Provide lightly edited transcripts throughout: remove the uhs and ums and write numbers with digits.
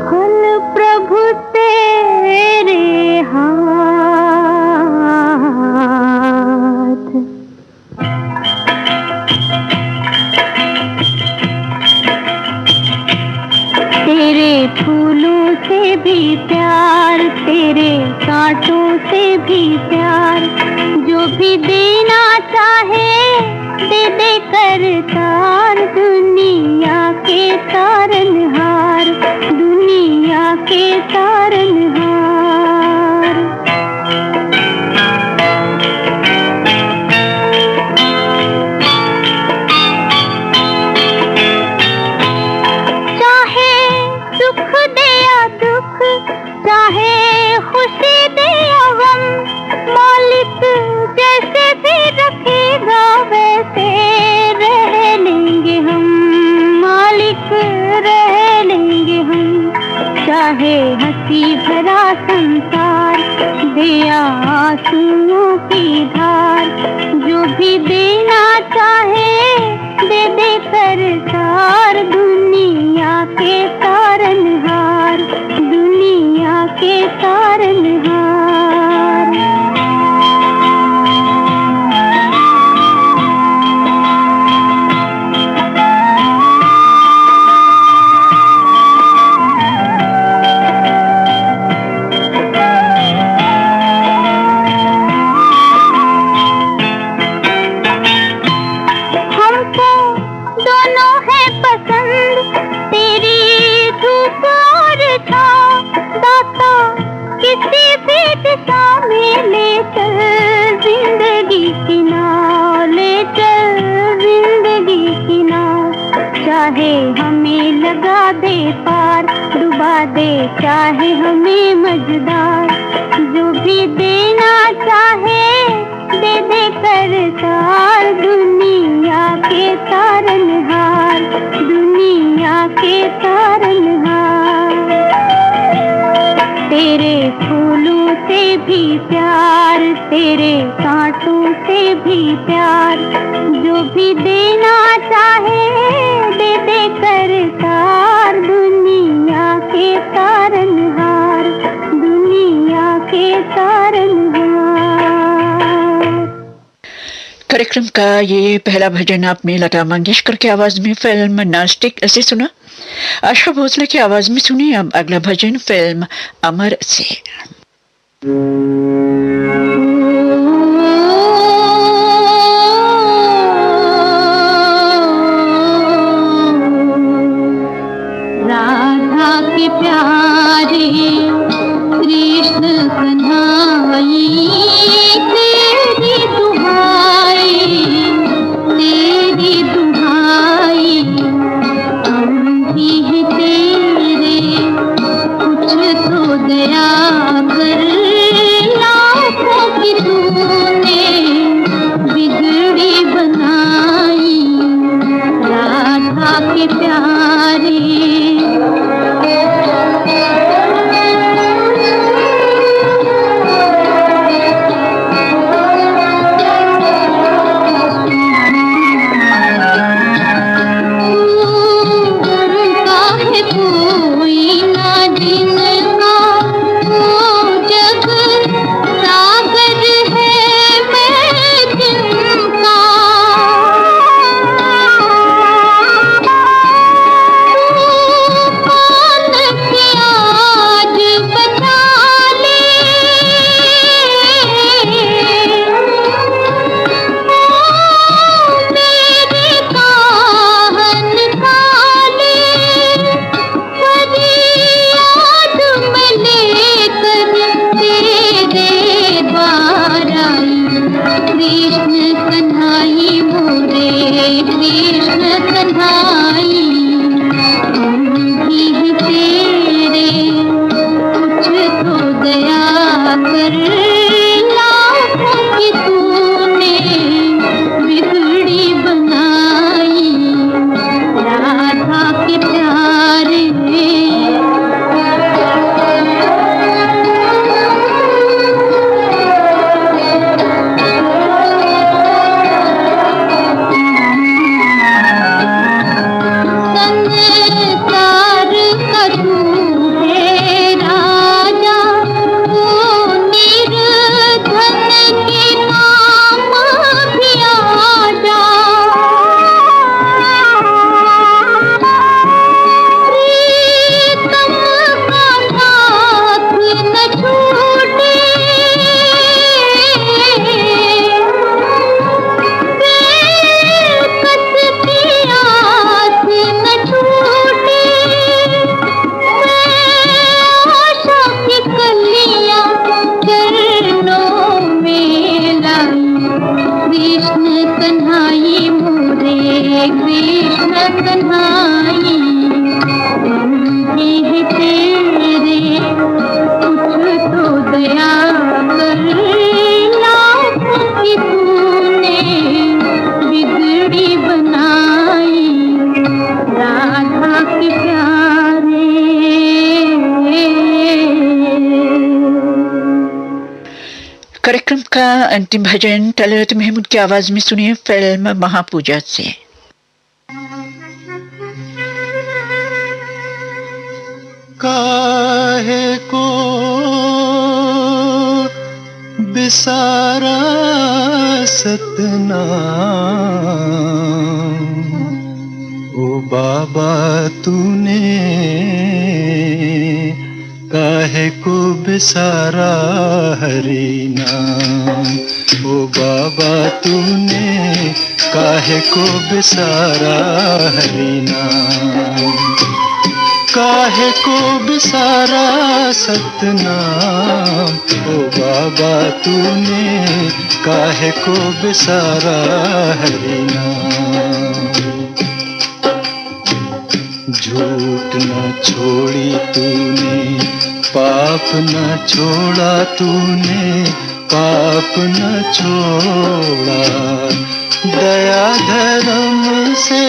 फल प्रभु तेरे हाथ। तेरे फूलों से भी प्यार, तेरे कांटों से भी प्यार, जो भी देना चाहे दे दे करतार। दुनिया के तारनहार, दुनिया के तारनहार। चाहे सुख दे या दुख, चाहे खुशी दे या गम, मालिक जैसे भी रखेगा वैसे रह लेंगे हम, मालिक रह लेंगे हम। चाहे हंसी भरा संसार दे या आंसुओं की धार, जो भी देना चाहे दे दे करतार। दुनिया के तारनहार, दुनिया के तारनहार। हमको दोनों है पसंद, तेरी धूप और छाँव। दाता किसी भी दिशा में ले चल जिंदगी की नाव, ले चल जिंदगी की नाव। चाहे हमें लगा दे पार, डुबा दे चाहे हमें मझधार, जो भी देना चाहे दे दे करतार। दुनिया के तारनहार, दुनिया के तारनहार। तेरे फूलों से भी प्यार, तेरे कांटों से भी प्यार, जो भी देना चाहे दे दे करतार। दुनिया के तारनहार, दुनिया के तारनहार। कार्यक्रम का ये पहला भजन आपने लता मंगेशकर की आवाज में फिल्म नास्टिक से सुना। आशा भोसले की आवाज में सुनी अब अगला भजन फिल्म अमर से। राधा के प्यारे कृष्ण कन्हैया, तेरी दुहाई, तेरी दुहाई। हम भी हैं तेरे, कुछ तो दया कर। लाखों की तूने बिगड़ी बनाई, राधा के प्यारे। कार्यक्रम का अंतिम भजन तलत महमूद की आवाज में सुनिए फिल्म महापूजा से। काहे को बिसारा सतनाम, ओ बाबा तूने काहे को बिसारा हरि नाम, ओ बाबा तूने काहे को बिसारा हरि नाम, काहे को बिसारा सतनाम, ओ बाबा तूने काहे को बिसारा हरि नाम। झूठ न छोड़ी तूने, पाप न छोड़ा तूने, पाप न छोड़ा, दया धर्म से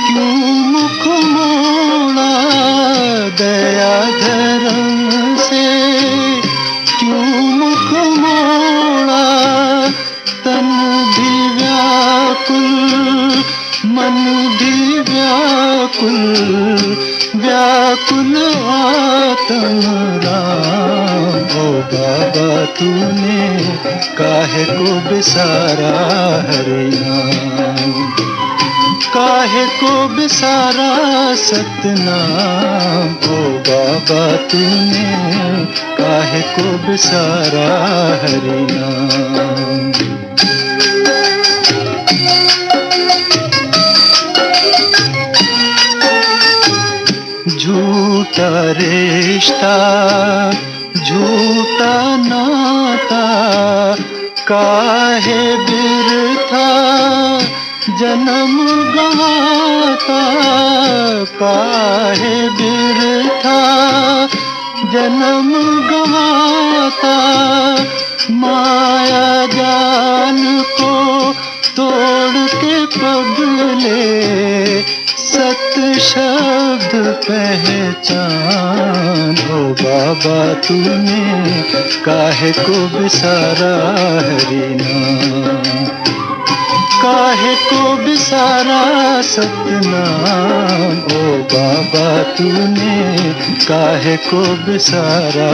क्यों मुख मोड़ा, दया धर्म से क्यों मुख मोड़ा, तन भी व्याकुल मन भी व्याकुल, व्याकुल आत्म राम, ओ बाबा तूने काहे को बिसारा हरि नाम, काहे को बिसारा सतनाम, ओ बाबा तूने काहे को बिसारा हरि नाम। झूठा रिश्ता झूठा नाता, काहे बिरथा जन्म गवाता, काहे बिरथा जन्म गवाता, माया जाल को तोड़ के पगले, सत शब्द पहचान, ओ बाबा तूने काहे को बिसारा हरि नाम, काहे को बिसारा सतनाम, ओ बाबा तूने काहे को बिसारा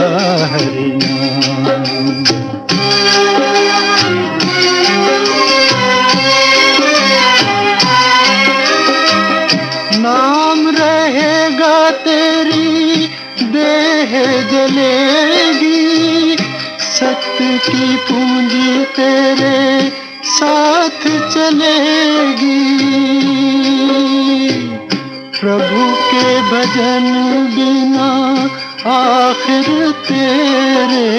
हरि नाम। नाम रहेगा तेरी देह जलेगी, सत्य की पूंजी तेरे साथ चलेगी, प्रभु के भजन बिना आखिर तेरे,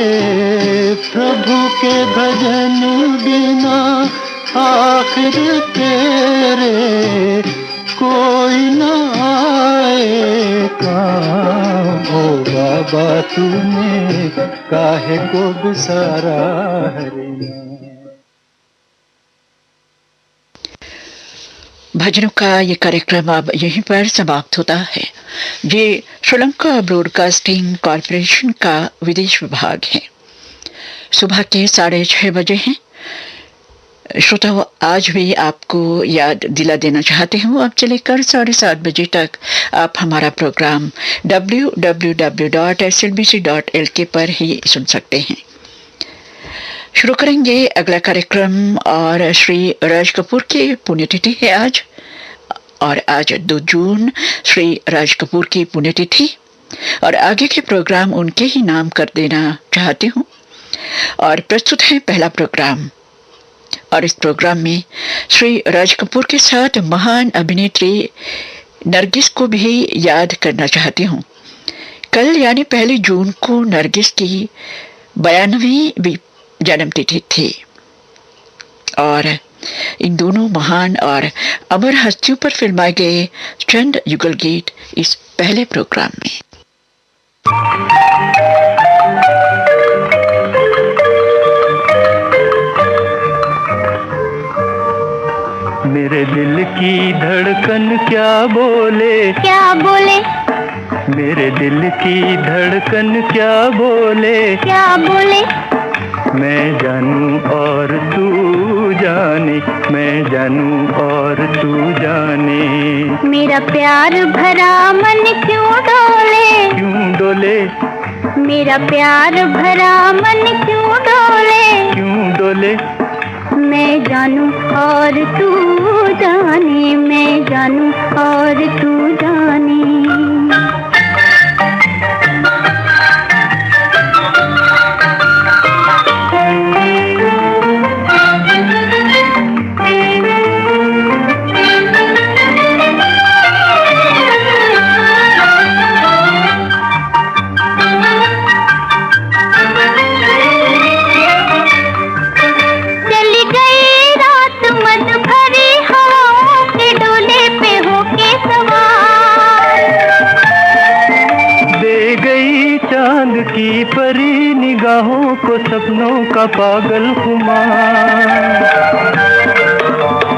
प्रभु के भजन बिना आखिर तेरे, कोई न आए काम, ओ बाबा तूने काहे को बिसारा हरि नाम। भजनों का ये कार्यक्रम अब यहीं पर समाप्त होता है। ये श्रीलंका ब्रॉडकास्टिंग कॉरपोरेशन का विदेश विभाग है। सुबह के 6:30 बजे हैं। श्रोताओं, आज भी आपको याद दिला देना चाहते हूँ, अब से लेकर 7:30 बजे तक आप हमारा प्रोग्राम www.slbc.lk पर ही सुन सकते हैं। शुरू करेंगे अगला कार्यक्रम, और श्री राज कपूर की पुण्यतिथि है आज, और आज 2 जून श्री राज कपूर की पुण्यतिथि, और आगे के प्रोग्राम उनके ही नाम कर देना चाहती हूँ। और प्रस्तुत है पहला प्रोग्राम, और इस प्रोग्राम में श्री राज कपूर के साथ महान अभिनेत्री नरगिस को भी याद करना चाहती हूँ। कल यानी 1 जून को नरगिस की 92वीं जन्मतिथि थी, और इन दोनों महान और अमर हस्तियों पर फिल्माए गए चंद युगल गीत इस पहले प्रोग्राम में। मेरे दिल की धड़कन क्या बोले, क्या बोले, मेरे दिल की धड़कन क्या बोले, क्या बोले, मैं जानूं और तू जाने, मैं जानूं और तू जाने। मेरा प्यार भरा मन क्यों डोले, क्यों डोले, मेरा प्यार भरा मन क्यों डोले, क्यों डोले। मैं जानूं और तू जाने, मैं जानूं और तू जाने। की परी निगाहों को सपनों का पागल खुमार।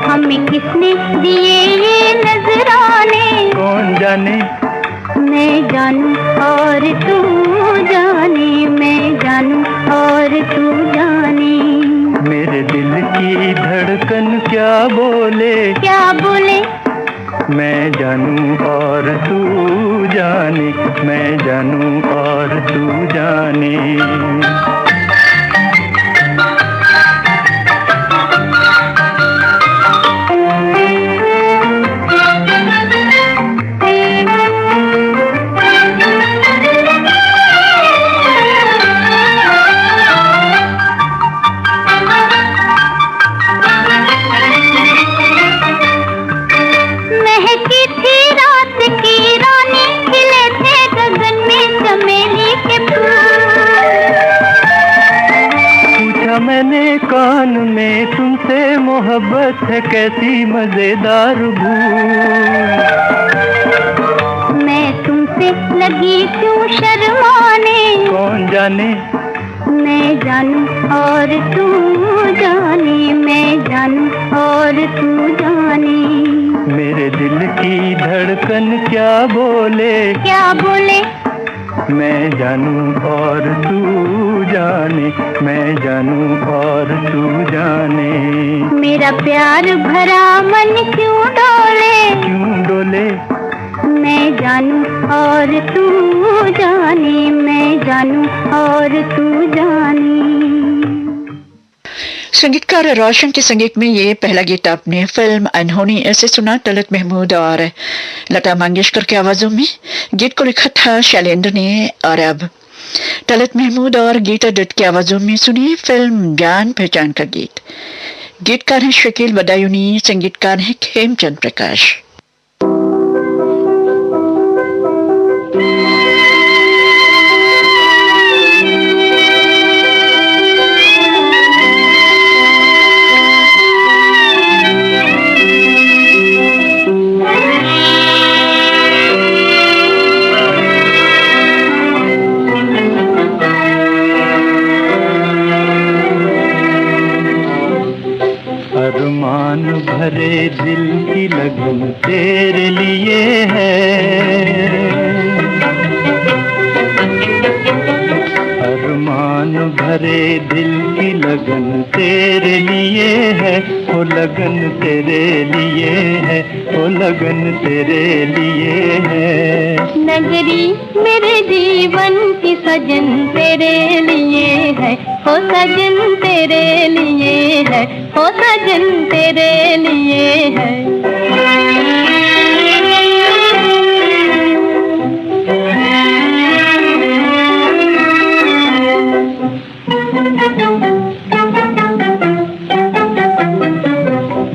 हमें किसने दिए ये नजराने, कौन जाने। मैं जानूं और तू जाने, मैं जानूं और तू जाने। मेरे दिल की धड़कन क्या बोले, क्या बोले। मैं जानूं और तू जाने, मैं जानूं और तू जाने। मैंने कान में तुमसे मोहब्बत है कैसी मजेदार भूल। मैं तुमसे लगी क्यों शर्माने, कौन जाने। मैं जानूं और तू जाने, मैं जानूं और तू जाने। मेरे दिल की धड़कन क्या बोले, क्या बोले। मैं जानूं और तू जाने, मैं जानूं और तू जाने। मेरा प्यार भरा मन क्यों डोले, क्यों डोले। मैं जानूं और तू जाने, मैं जानूं और तू जाने। संगीतकार रोशन के संगीत में ये पहला गीत आपने फिल्म अनहोनी ऐसे सुना तलत महमूद और लता मंगेशकर की आवाजों में। गीत को लिखा था शैलेंद्र ने और अब तलत महमूद और गीता दत्त की आवाजों में सुनिए फिल्म जान पहचान का गीत। गीतकार हैं शकील बदायूनी, संगीतकार हैं खेमचंद प्रकाश। अरमान भरे दिल की लगन तेरे लिए है, अरमान भरे दिल की लगन तेरे लिए है, वो लगन तेरे लिए है, वो लगन तेरे लिए है। नगरी मेरे जीवन की सजन तेरे लिए है, हो सजन तेरे लिए है, हो सजन तेरे लिए है।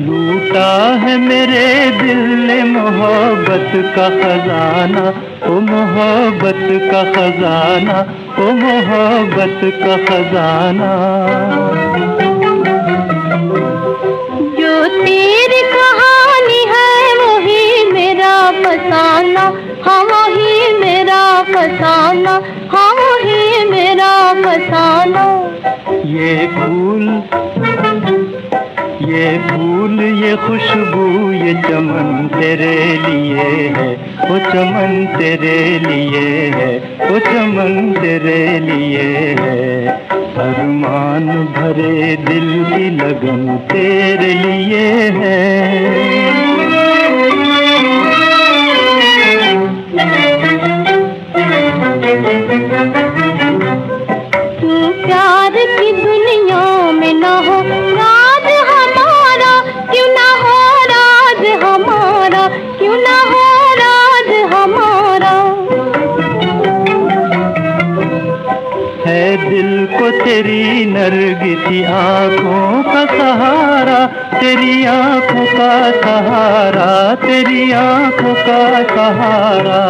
लूटा है मेरे दिल ने मोहब्बत का खजाना, ओ मोहब्बत का खजाना, ओ मोहब्बत का खजाना। जो तेरी कहानी है वही मेरा फसाना, हाँ वही मेरा फसाना, हाँ वही मेरा फसाना। ये फूल, ये फूल, ये खुशबू, ये चमन तेरे लिए है, वो चमन तेरे लिए है, वो चमन तेरे लिए है। अरमान भरे दिल की लगन तेरे लिए है। क्यों प्यार की दुनिया में ना हो राज हमारा, क्यों ना हो राज हमारा, क्यों ना हो राज हमारा। है दिल को तेरी नरगिसी आंखों का सहारा, तेरी आंखों का सहारा, तेरी आंखों का सहारा।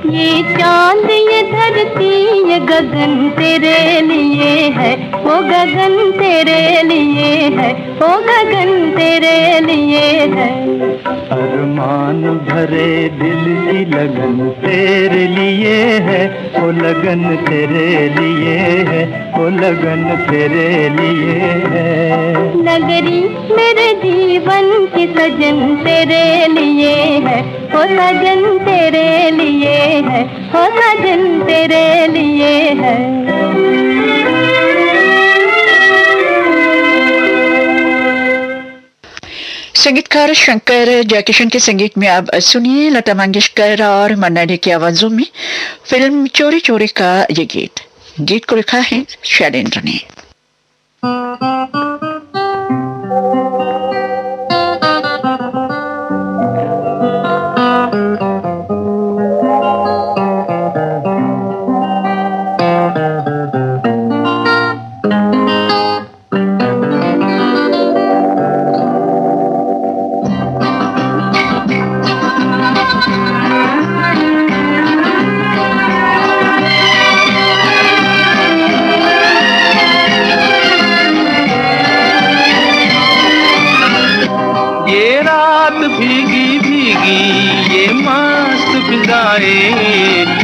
ये चांद ये धरती ये गगन तेरे लिए है, वो गगन तेरे लिए है, वो गगन तेरे लिए है। अरमान भरे दिल की लगन तेरे लिए है, वो लगन तेरे लिए है, वो लगन तेरे लिए है। नगरी मेरे जीवन की सजन तेरे लिए है, वो सजन तेरे लिए है, वो सजन तेरे लिए है। संगीतकार शंकर जयकिशन के संगीत में आप सुनिए लता मंगेशकर और मन्ना डे की आवाजों में फिल्म चोरी चोरी का ये गीत को लिखा है शैलेंद्र ने।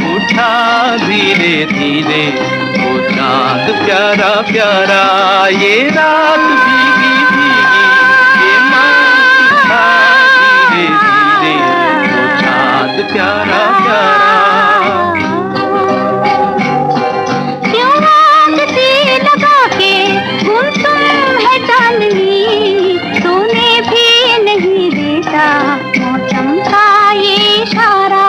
उठा धीरे धीरे वो चाँद प्यारा प्यारा, ये रात भीगी भीगी ये मस्त था धीरे धीरे वो चाँद प्यारा प्यारा। क्यों आगती लगा के गुमसुम है चांदनी, तूने भी नहीं देखा मौसम का ये इशारा।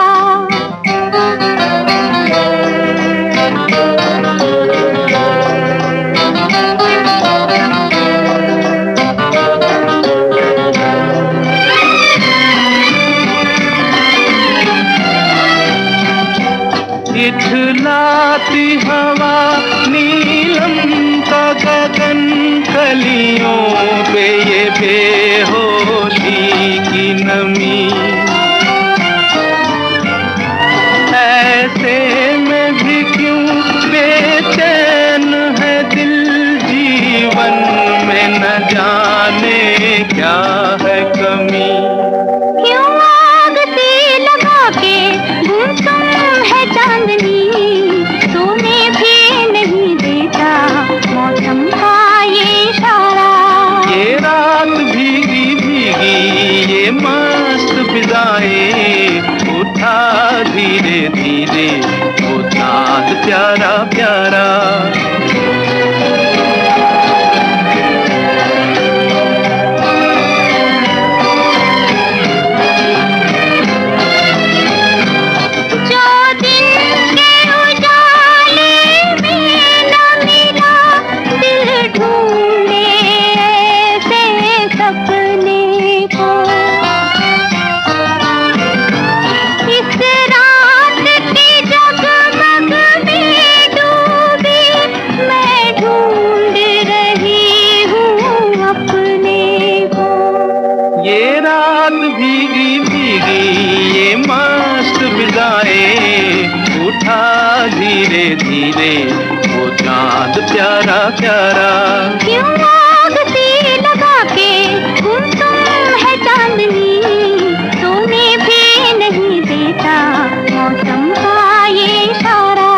इठलाती हवा नीलम का गगन, कलियों पे ये बेहोशी की नमी। ऐसे में भी क्यों बेचैन है दिल, जीवन में न जाने क्या है कमी। क्यों आगती लगा के गुमसुम है चांदनी, तूने भी नहीं देखा मौसम का ये इशारा। ये रात भीगी भीगी ये मस्त फिजाएं, उठा धीरे धीरे वो चाँद प्यारा प्यारा। धीरे धीरे वो चाँद प्यारा प्यारा। क्यों आगती लगा के गुमसुम है चांदनी, तूने भी नहीं देखा मौसम का ये इशारा।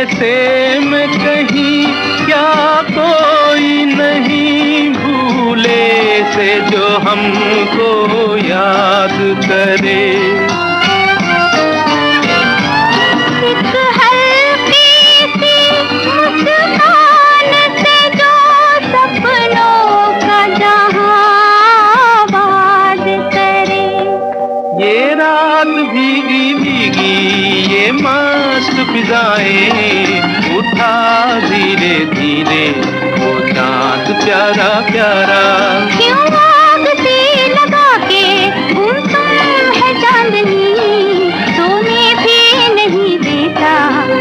ऐसे में कहीं क्या कोई नहीं भूले से जो हमको याद करे। भीगी भीगी ये मस्त फिजाएं उठा धीरे धीरे वो चांद प्यारा प्यारा। क्यों आग से लगा के गुमसुम है चांदनी, सोने भी नहीं देता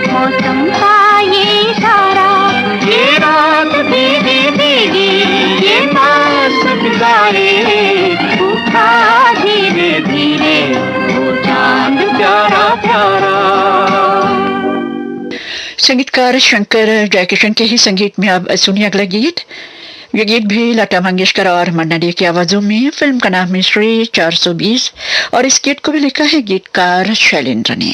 मौसम का ये इशारा। ये रात भीगी भीगी ये मस्त फिजाएं उठा धीरे धीरे प्यारा प्यारा। संगीतकार शंकर जयकिशन के ही संगीत में अब सुनिए अगला गीत। ये गीत भी लता मंगेशकर और मन्ना डे की आवाजों में। फिल्म का नाम है श्री 420 और इस गीत को भी लिखा है गीतकार शैलेंद्र ने।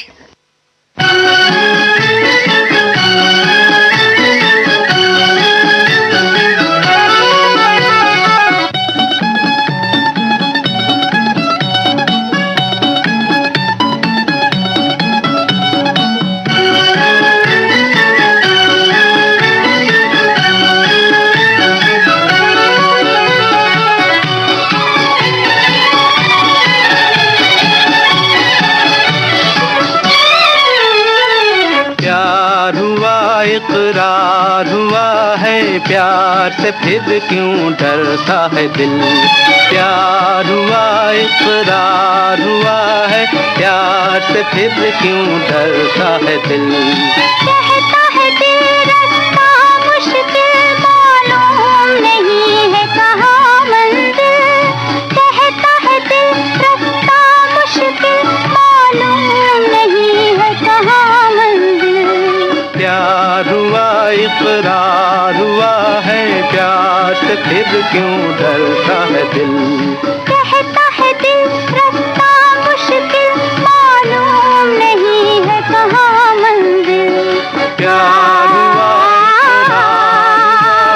इकरार हुआ है प्यार से फिर क्यों डरता है दिल। प्यार हुआ इकरार हुआ है प्यार से फिर क्यों डरता है दिल। कहता है दिल रास्ता मुश्किल मालूम नहीं है कहाँ मंजिल। कहता है दिल रास्ता मुश्किल मालूम नहीं है कहाँ मंजिल। प्यार हुआ इकरार हुआ है प्यार से फिर क्यों डरता है दिल। कहता है दिल रास्ता मुश्किल मालूम नहीं है कहाँ मंजिल। प्यार हुआ इकरार हुआ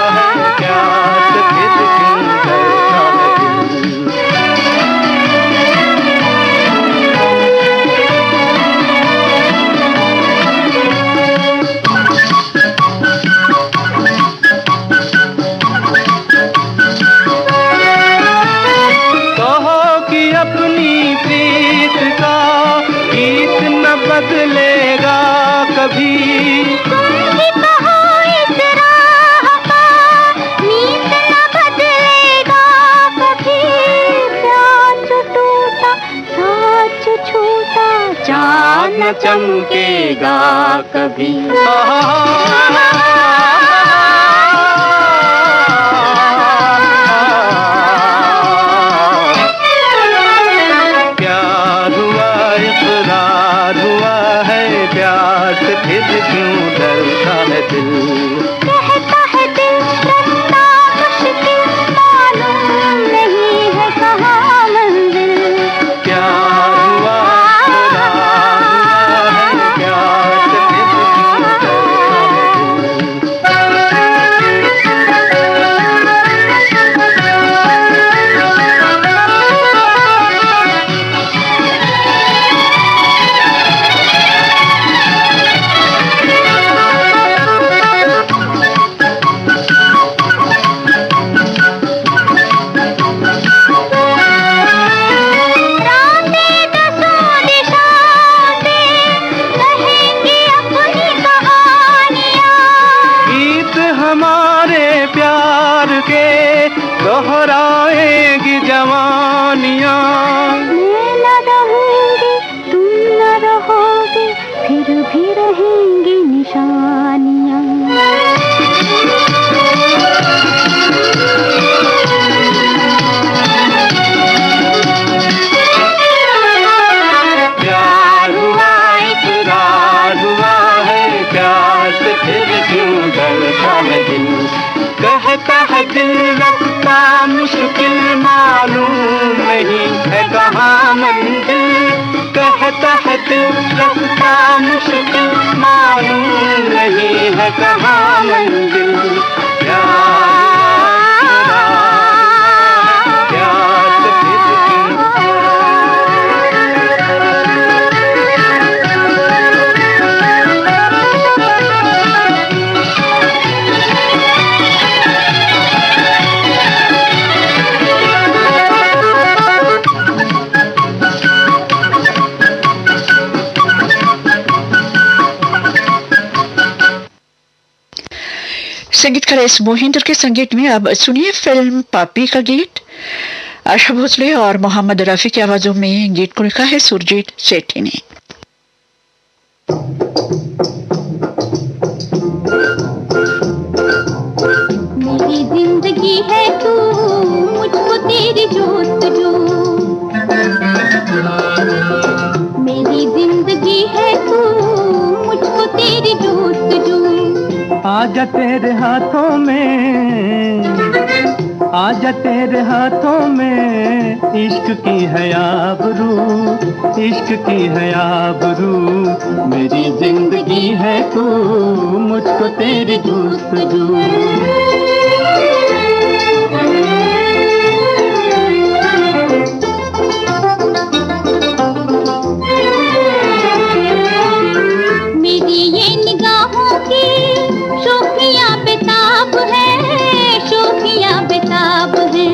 है प्यार से फिर क्यों डरता है दिल। अपनी प्रीत का गीत न बदलेगा कभी। तुमकी कहो इस राह का नीत न बदलेगा कभी। प्यार जो टूटा साच छूटा चाँद न चमकेगा कभी। फिर क्यों डरता है दिल। कहता है दिल रास्ता मुश्किल मालूम नहीं है कहाँ मंजिल। प्यार हुआ इकरार हुआ है प्यार से फिर क्यों डरता दोहराएगी जवानियाँ। मैं न रहूंगी तुम न रहोगे फिर भी रहेंगी निशानियाँ। प्यार हुआ इकरार हुआ है प्यार से फिर क्यों डरता है दिल। कहता है दिल रास्ता मुश्किल मालूम नहीं है कहाँ मंजिल। कहता है दिल रास्ता मुश्किल मालूम नहीं है कहाँ मंजिल। संगीतकार एस मोहिंद्र के संगीत में अब सुनिए फिल्म पापी का गीत। आशा भोसले और मोहम्मद रफी की आवाजों में गीत को लिखा है सुरजीत सेठी ने। मेरी जिंदगी है तू, मुझको तेरी जोस्तजू। मेरी जिंदगी है तू, मुझको तेरी जोस्तजू। आजा तेरे हाथों में, आजा तेरे हाथों में, इश्क की है आबरू, इश्क की है आबरू। मेरी जिंदगी है तू, मुझको तेरी जोस्तजू। मेरी ये निगाहों की शोखियाँ बेताब है, शोखियाँ बेताब है।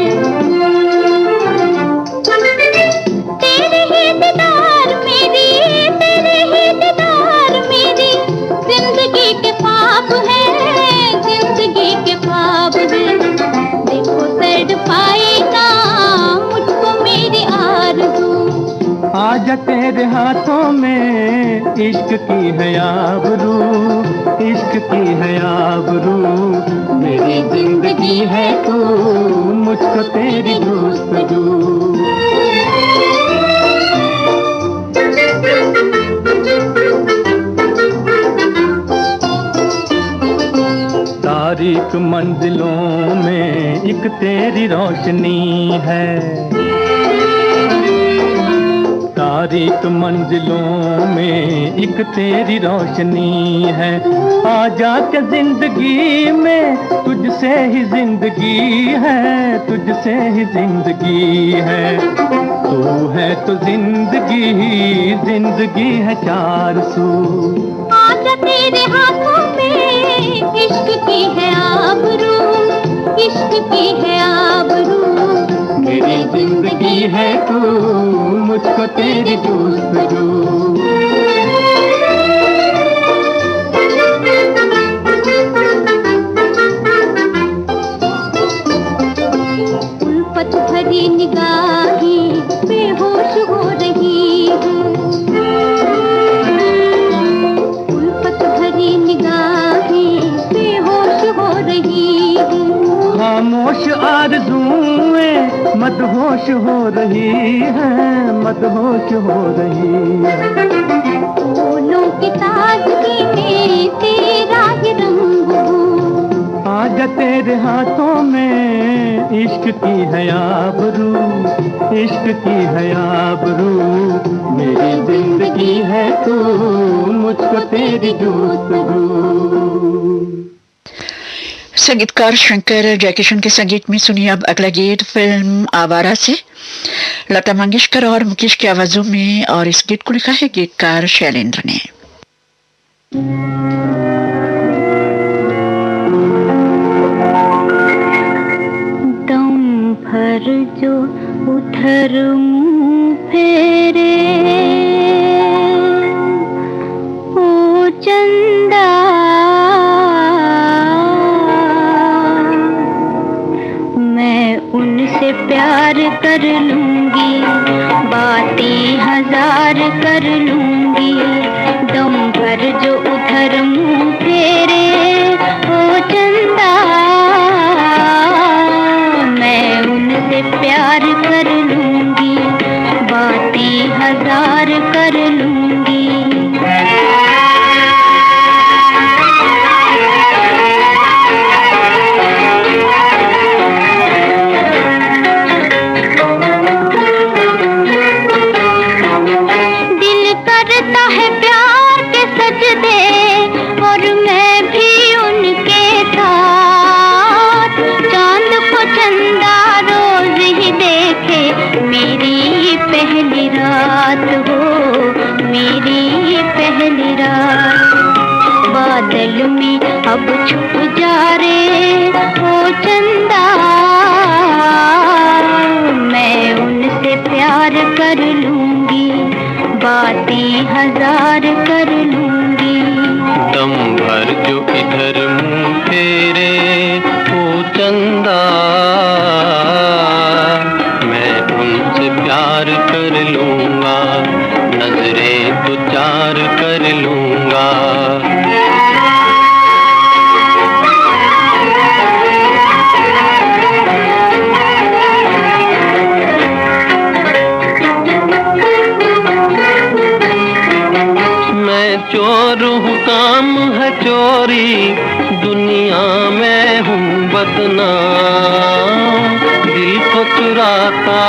तेरे ही दीदार मेरी, तेरे ही दीदार मेरी जिंदगी के ख्वाब है, जिंदगी के ख्वाब है। देखो तड़ पाएगा मुझको मेरी आरज़ू। आजा तेरे हाथों में, इश्क की है आबरू, इश्क की है आबरू। मेरी जिंदगी है तू, मुझको तेरी जोस्तजू। तारीक मंजिलों में एक तेरी रोशनी है, तारीक मंजिलों में एक तेरी रोशनी है। आजा के जिंदगी में तुझसे ही जिंदगी है, तुझसे ही जिंदगी है। तू है तो जिंदगी ही जिंदगी है चार सू। आजा तेरे हाथों में, इश्क की है आबरू, इश्क की है आबरू। मेरी जिंदगी है तू, मुझको तेरी जोस्तजू। उल्फत भरी निगाहें बेहोश हो रही है, उल्फत भरी निगाहें बेहोश हो रही है। खामोश आरज़ूएं मदहोश हो रही है, मदहोश हो रही है। फूलों की ताजगी में तेरा ही रंग हो। आजा तेरे हाथों में, इश्क की है आबरू, इश्क की है आबरू। मेरी जिंदगी है तू, मुझको तेरी जोस्तजू। संगीतकार शंकर जयकिशन के संगीत में सुनिए अब अगला गीत फिल्म आवारा से। लता मंगेशकर और मुकेश की आवाजों में, और इस गीत को लिखा है गीतकार शैलेंद्र ने। दम भर जो उधर मुँह फेरे, ओ चंदा मैं उनसे प्यार कर लूंगी, बातें हजार कर लूंगी। दम भर जो उधर मुँह फेरे, ओ चंदा मैं उनसे प्यार कर लूंगी, बातें हजार कर लूंगी। दिल करता है प्यार के सजदे, और मैं भी अब छुप जा रे ओ चंदा, मैं उनसे प्यार कर लूंगी, बातें हजार कर लूंगी। दम भर जो इधर मुंह फेरे ओ चंदा, मैं उनसे प्यार कर लूंगा, नजरें तो चार कर लूंगा। चोर हूँ काम है चोरी, दुनिया में हूँ बदनाम, दिल को चुराता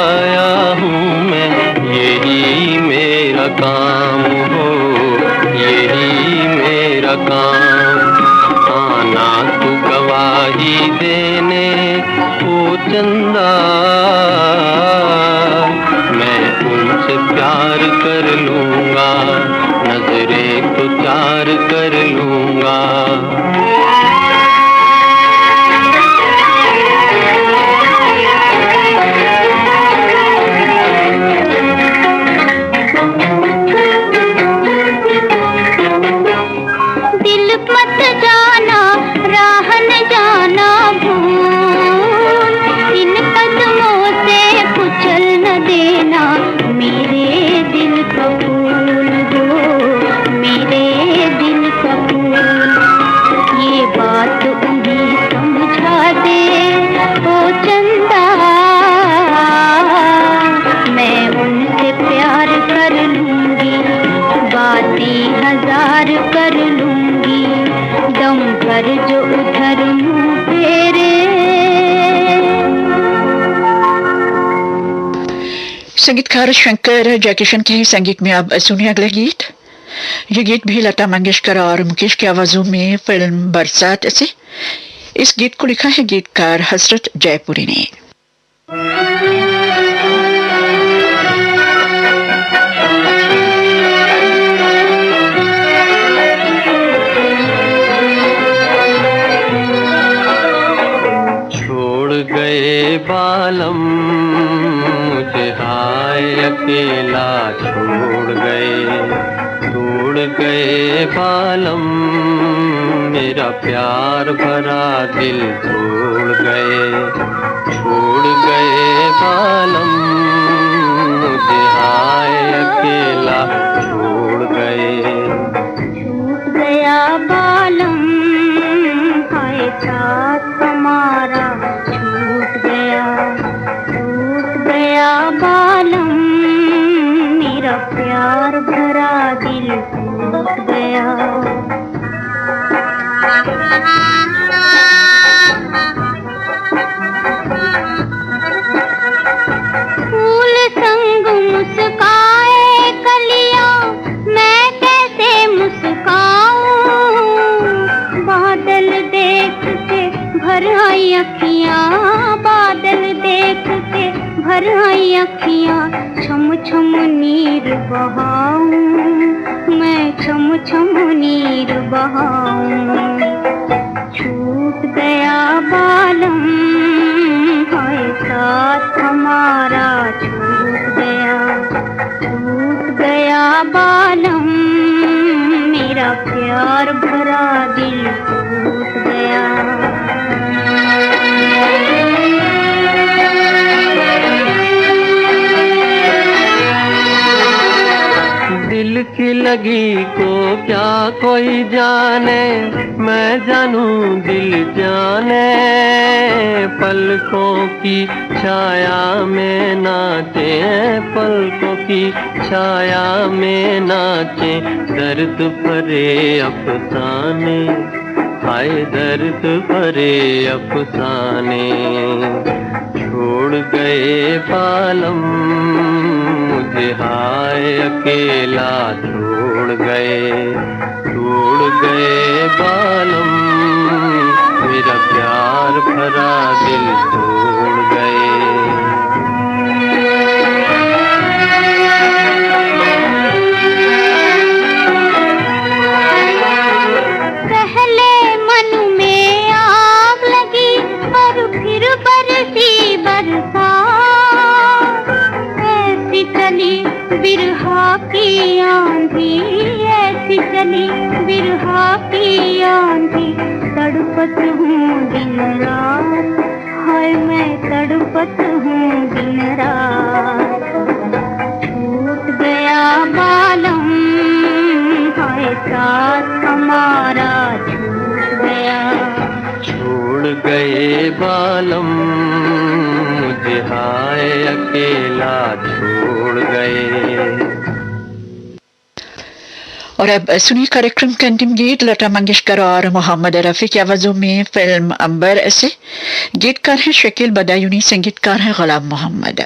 आया हूँ मैं, यही मेरा काम हो, यही मेरा काम। आना तू गवाही देने ओ चंदा, मैं उनसे प्यार कर लूंगा, नजरें तो चार कर लूंगा। दिल मत जाना, राह न जाना भूल, इन कदमों से कुचल न देना मेरे दिल का फूल हो, मेरे दिल का फूल। ये बात उन्हें समझा दे ओ चंदा, मैं उनसे प्यार कर लूंगी, बातें हजार कर लूंगी। दम भर जो उधर मुंह फेरे। संगीतकार शंकर जयकिशन के संगीत में अब सुनिए अगला गीत। ये गीत भी लता मंगेशकर और मुकेश की आवाजों में फिल्म बरसात से। इस गीत को लिखा है गीतकार हसरत जयपुरी ने। छोड़ गए बालम मुझे हाय अकेला, छोड़ गए बालम, मेरा प्यार भरा दिल छोड़ गए बालम, मुझे हाय अकेला छोड़ गए। छूट गया बालम हाय साथ हमारा, छूट गया बालम, मेरा प्यार भरा दिल टूट गया। फूल संग मुस्काए कलियां, मैं कैसे मुस्काऊं, बादल देख के भर आई अखियां, बादल देख के भर आई अखियां, छम छम नीर बहाऊं, मैं छम छम नीर बहाऊं। छूट गया बालम हाय साथ हमारा, छूट गया बालम, मेरा प्यार भरा दिल टूट गया। दिल की लगी को क्या कोई जाने, मैं जानूं दिल जाने, पलकों की छाया में नाचे, पलकों की छाया में नाचे, दर्द भरे अफसाने, हाय दर्द भरे अफसाने। छोड़ गए बालम मुझे हाय अकेला, छोड़ गए बालम, मेरा प्यार भरा दिल छोड़ गए। पहले की आंधी ऐसी चली, बिरहा की आंधी, तड़पत हूँ दिन रात, हाय मैं तड़पत हूँ दिन रात। छूट गया बालम, हाय साथ हमारा छूट गया। छोड़ गए बालम मुझे, हाय अकेला छोड़ गए। और अब सुनिए कार्यक्रम का अंतिम गीत लता मंगेशकर और मोहम्मद रफी की आवाजों में फिल्म अंबर से। गीतकार हैं शकील बदायूनी, संगीतकार हैं गुलाम मोहम्मद।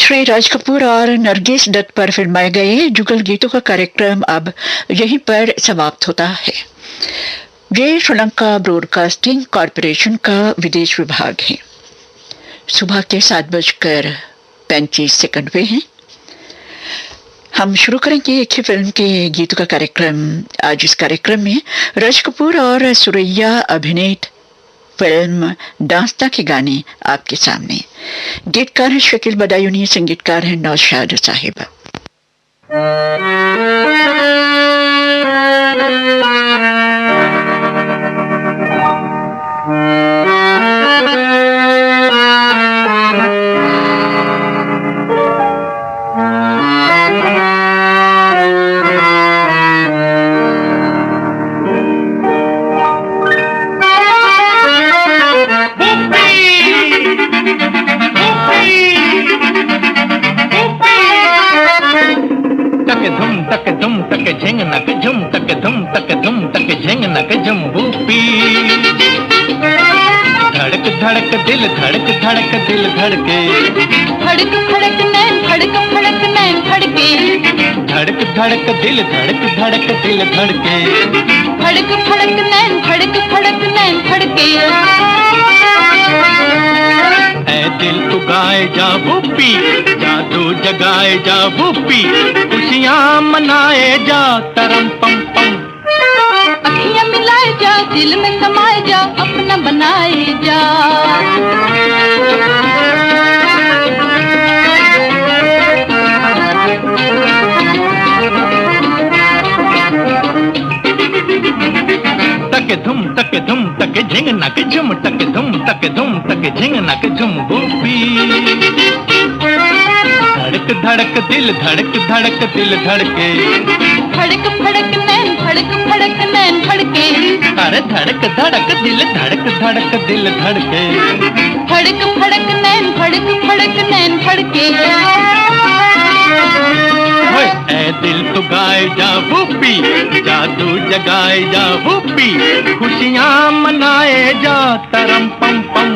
श्री राज कपूर और नरगिस दत्त पर फिल्माए गए जुगल गीतों का कार्यक्रम अब यहीं पर समाप्त होता है। ये श्रीलंका ब्रॉडकास्टिंग कॉरपोरेशन का विदेश विभाग है। सुबह के 7:35 पे हैं। हम शुरू करेंगे एक ही फिल्म के गीतों का कार्यक्रम। आज इस कार्यक्रम में राज कपूर और सुरैया अभिनीत फिल्म दास्ता के गाने आपके सामने। गीतकार है शकील बदायूनी, संगीतकार है नौशाद साहिब। हे धड़क दिल धड़क धड़क दिल धड़के, धड़क फड़क नैन धड़के, धड़क धड़क दिल धड़क धड़क दिल धड़के, धड़क फड़क नैन धड़के। ऐ दिल तू गाए जा भूपी, जादू जगाए जा भूपी, खुशियाँ मनाए जा तरम पम पम। अखियाँ मिलाए जा, दिल में समाए जा, अपना बनाए जा। तके धुम तके झिंग नक झुम, तके धुम तके झिंग नक झुम भूपी। धड़क धड़क दिल धड़क धड़क दिल धड़के, धड़क फड़क नैन धड़के, अरे धड़क धड़क दिल धड़क धड़क दिल धड़के, धड़क फड़क नैन धड़के। ऐ दिल तू गाए जा भूपी, जादू जगाए जा भूपी, खुशियाँ मनाए जा तरम पम पम।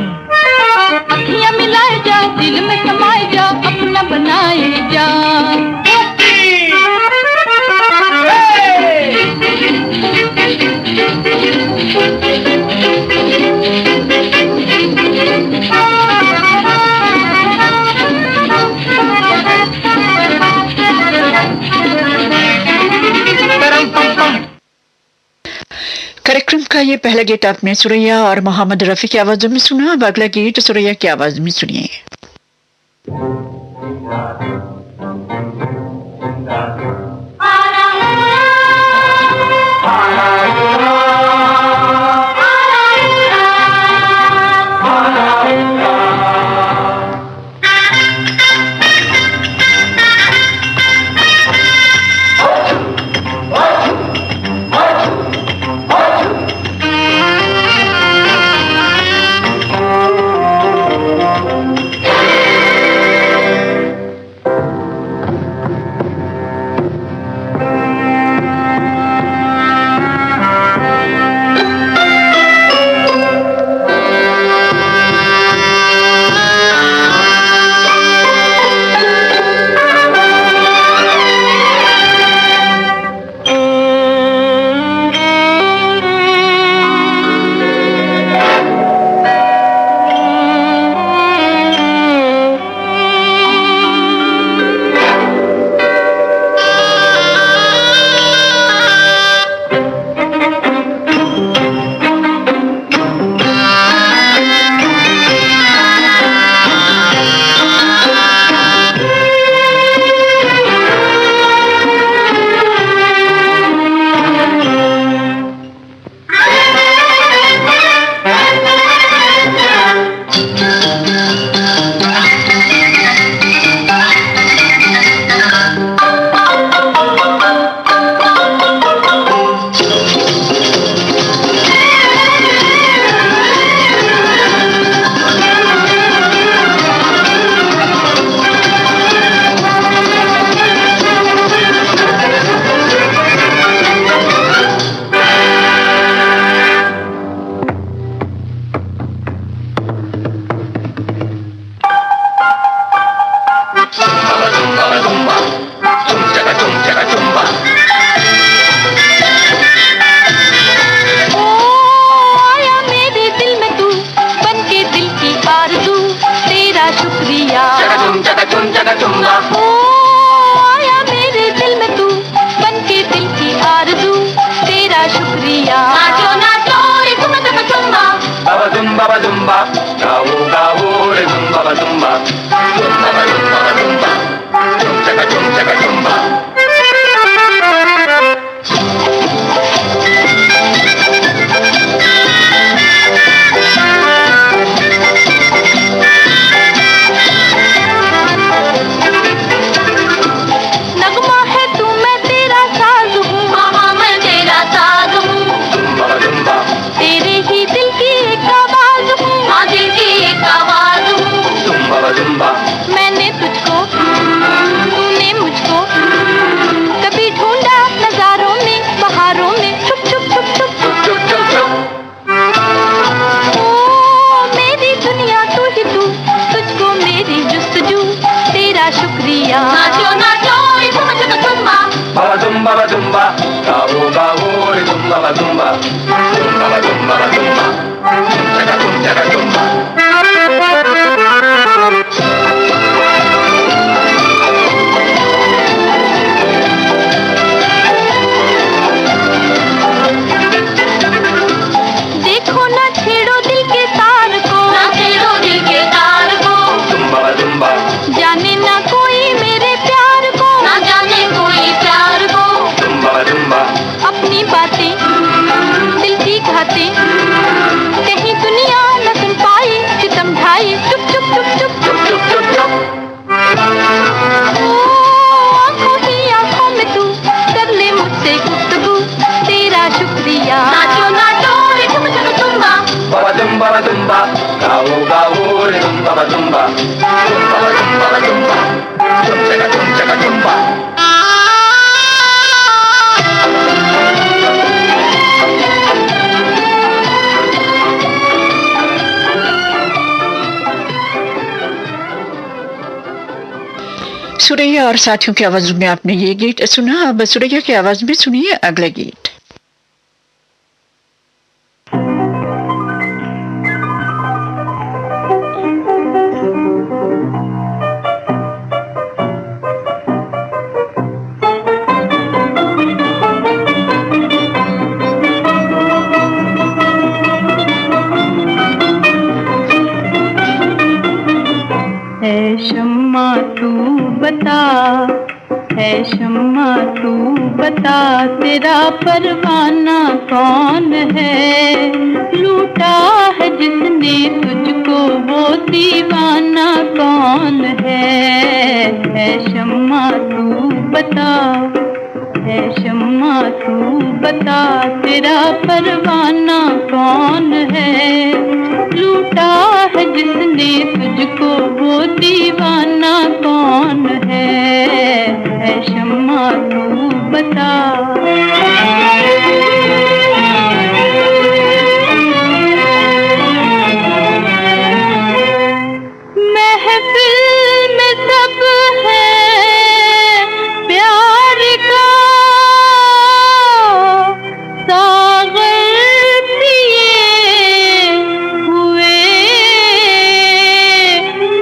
अखियाँ मिलाए जा, दिल में समाए जा, अपना बनाए जा। कार्यक्रम का ये पहला गीत आपने सुरैया और मोहम्मद रफी की आवाजों में सुना। अब अगला गीत सुरैया की आवाज में सुनिए। शुक्रिया। नाचो नाचो रे झुम झुम झुम्बा, बाबा जुम्बा, गाओ गाओ रे Zumba Zumba, Zumba Zumba Zumba, जगा जुम्बा। देखो ना छेड़ो दिल के तार को, ना छेड़ो दिल के तार को, जुम्बा जुम्बा, जाने ना कोई मेरे प्यार को, ना जाने कोई प्यार को, जुम्बा जुम्बा, अपनी बातें दिल की घातें कहीं दुनिया न सुन पाई, सितम ढाई चुप चुप चुप चुप चुप चुप चुप चुप। ओ आंखों ही आंखों में तू कर ले मुझसे गुफ्तगू, तेरा शुक्रिया। नाचो नाचो रे झुम झुम झुम्बा, बाबा जुम्बा, गाओ गाओ रे Zumba Zumba, Zumba Zumba Zumba, जगा जुम्बा। सुरैया और साथियों की आवाज में आपने ये गीत सुना। अब सुरैया की आवाज में सुनिए अगला गीत। शम्मा तू बता, है शम्मा तू बता, तेरा परवाना कौन है? लूटा है जिसने तुझको वो दीवाना कौन है शम्मा तू बता, है शम्मा तू बता, तेरा परवाना कौन है? लूटा है जिसने तुझको वो दीवाना कौन है शम्मा तू बता। महफिल में सब है प्यार का सागर पिए हुए,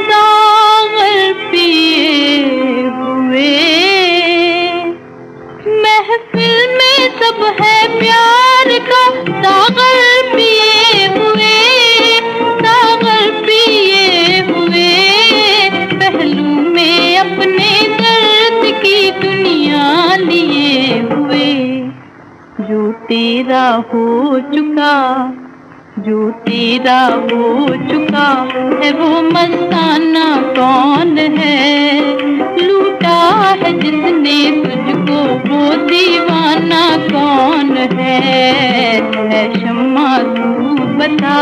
सागर पिए हुए। महफिल में सब है प्यार का सागर पिए हुए, सागर पिए हुए। पहलू में अपने दर्द की दुनिया लिए हुए। जो तेरा हो चुका, जो तेरा हो चुका है वो मस्ताना कौन है? लूटा है जिसने तुझको वो दीवाना कौन है शम्मा तू बता।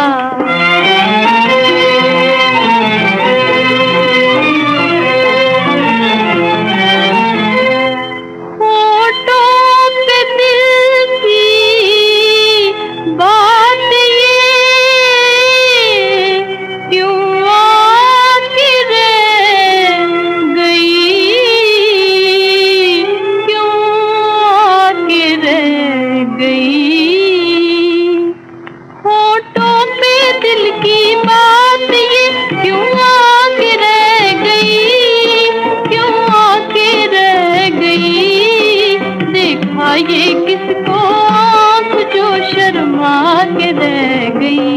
ये किसको आँख जो शर्मा के रह गई।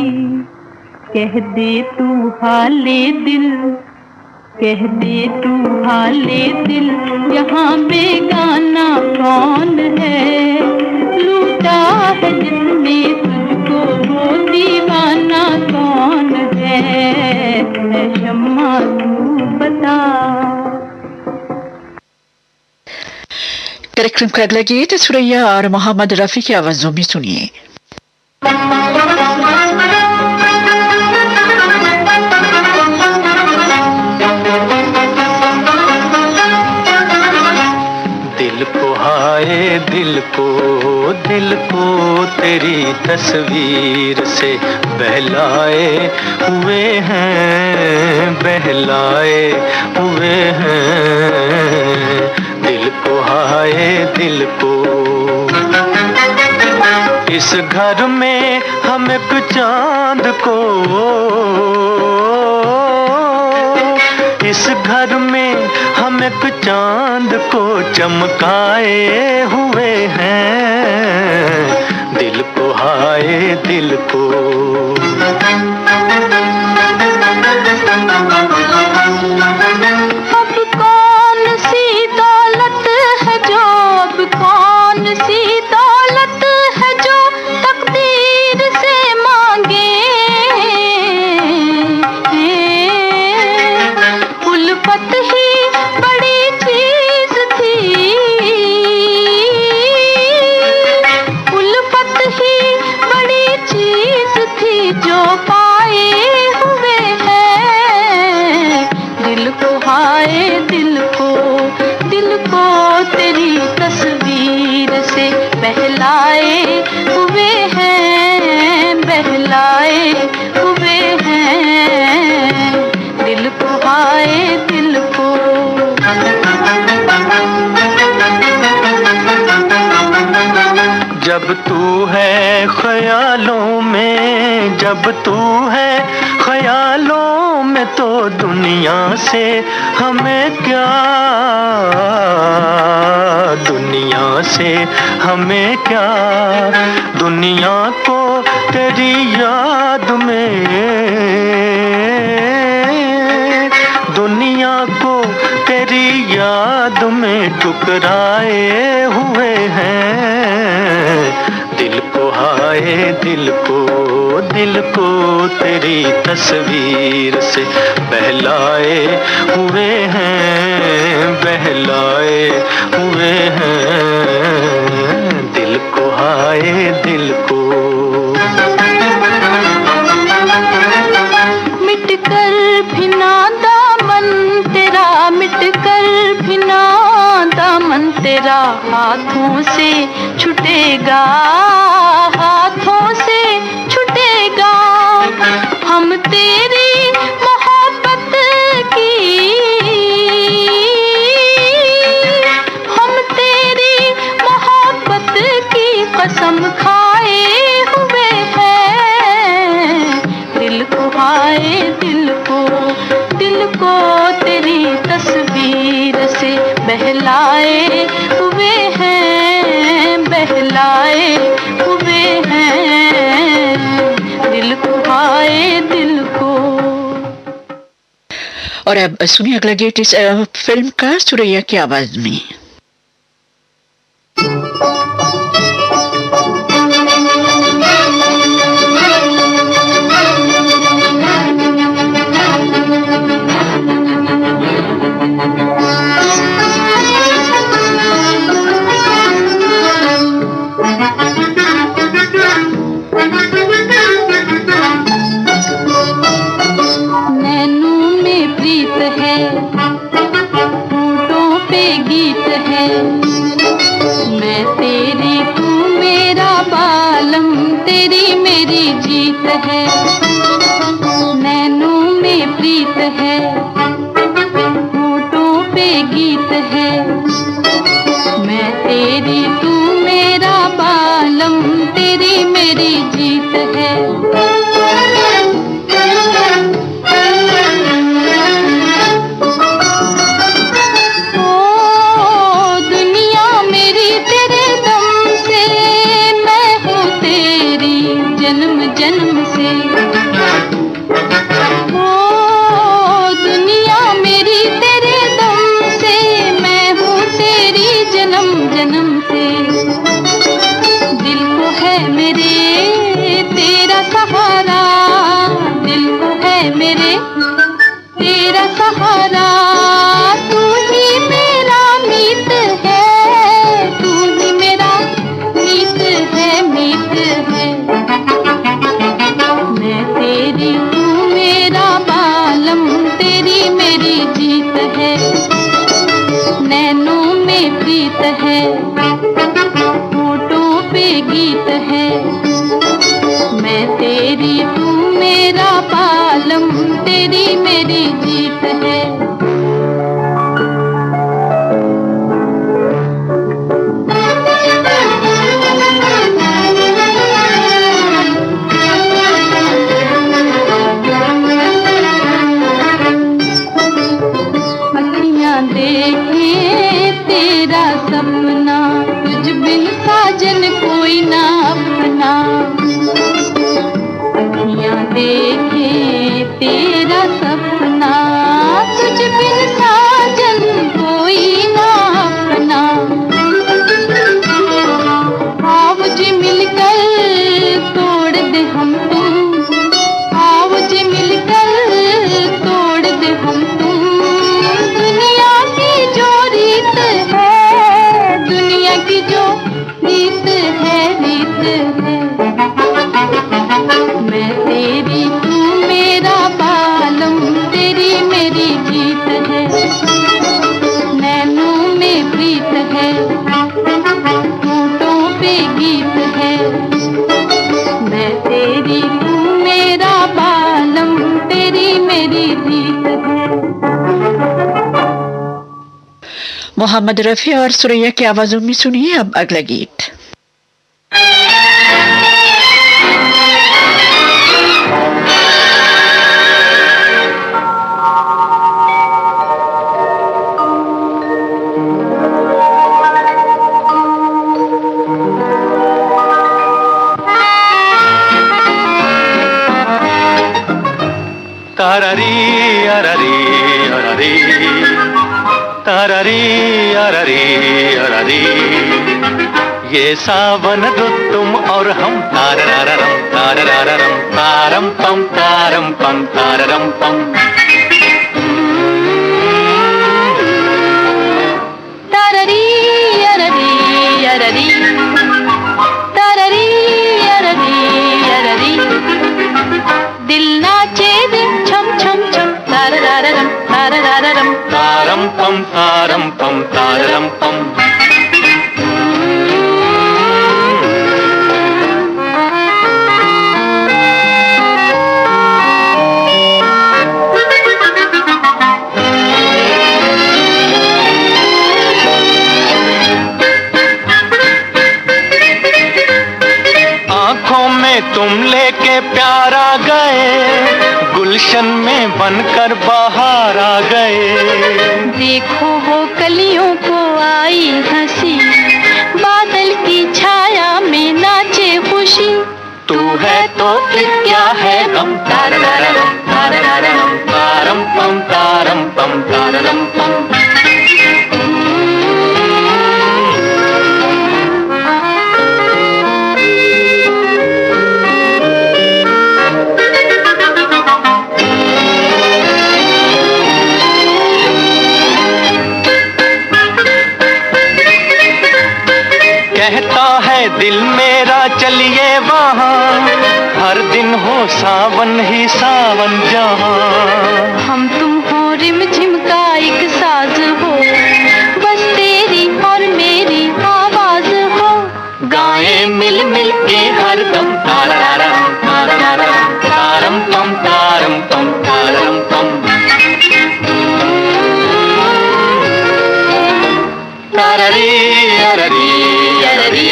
कह दे तू हाले दिल, कह दे तू हाले दिल, यहाँ बेगाना कौन है? लूटा है जिसने तुझको वो दीवाना कौन है शम्मा तू बता। कार्यक्रम का अगला गीत सुरैया और मोहम्मद रफी की आवाजों में सुनिए। दिल को हाय दिल को तेरी तस्वीर से बहलाए हुए हैं, बहलाए हुए हैं दिल को, हाय दिल को। इस घर में हम एक चांद को, इस घर में हम एक चांद को चमकाए हुए हैं दिल को, हाय दिल को। अब कौन सी दौलत है जो, अब कौन सी दौलत है जो तकदीर से मांगे। उल्फत ही बड़ी चीज थी, उल्फत ही बड़ी चीज थी जो पाए हुए हैं दिल को, हाय दिल को। दिल को तेरी तस्वीर से बहलाए हुए हैं, बहलाए हुए हैं दिल को, हाय दिल को। जब तू है ख्यालों में, जब तू है ख्यालों में तो दुनिया से हमें क्या, दुनिया से हमें क्या। दुनिया को तेरी याद में, दुनिया को तेरी याद में ठुकराए हुए हैं दिल को, हाय दिल को। दिल को तेरी तस्वीर से बहलाए हुए हैं, बहलाए हुए हैं दिल को, हाय दिल को। मिटकर भी ना दामन तेरा, मिटकर भी ना दामन तेरा हाथों से छूटेगा, हाथों से छूटेगा। हम तेरी मोहब्बत की, हम तेरी मोहब्बत की कसम खाए हुए हैं दिल को, हाय दिल को। दिल को तेरी तस्वीर से बहलाए हुए हैं, बहलाए हुए हैं दिल को, हाय दिल को। और अब सुनिए अगला गीत इस फिल्म का सुरैया की आवाज में। प्रीत है, होठों पे गीत है। तेरी मेरी जीत है। अखियां देखे तेरा सपना, तुझ बिन साजन कोई ना अपना। अखियां देखे तेरा सपना, तुझ बिन साजन कोई ना अपना। आओ जी मिलकर तोड़ दे हम तुम, आओ जी मिलकर तोड़ दे हम तुम। दुनिया की जो रीत है, दुनिया की जो रीत है, रीत है। मैं तेरी तू मेरा बालम, तेरी मेरी जीत है। नैनों में प्रीत है, होठों पे गीत है। मैं तेरी तू मेरा बालम, तेरी मेरी जीत है। मोहम्मद रफी और सुरैया की आवाजों में सुनिए अब अगला गीत। तारारी अरारी अरारी, तारारी अरारी अरारी। ये सावन रुत तुम और हम, तारारारम तारारारम तारम पम तारम पम ताररम पम। तारारी अरारी अरारी, तारारी अरारी अरारी। दिल नाचे दिन छम छम छम, तारारारम तारारारम तारम पम तारम पम ताररम पम। आंखों में तुम लेके प्यार आ गए, गुलशन में बनकर बाहर आ गए। देखो वो कलियों को आई हंसी, बादल की छाया में नाचे खुशी। तू है तो फिर क्या है गम, तारारारम तारारारम तारम पम तारम पम ताररम पम। कहता है दिल मेरा चलिए वहाँ, हर दिन हो सावन ही सावन जहाँ। हम तुम हो रिम झिम का एक साज हो, बस तेरी और मेरी आवाज हो। गाएं मिल मिल के हर दम, तारारारम तारारारम तारम पम तारम पम तारम पम। तारारी अरारी अरारी।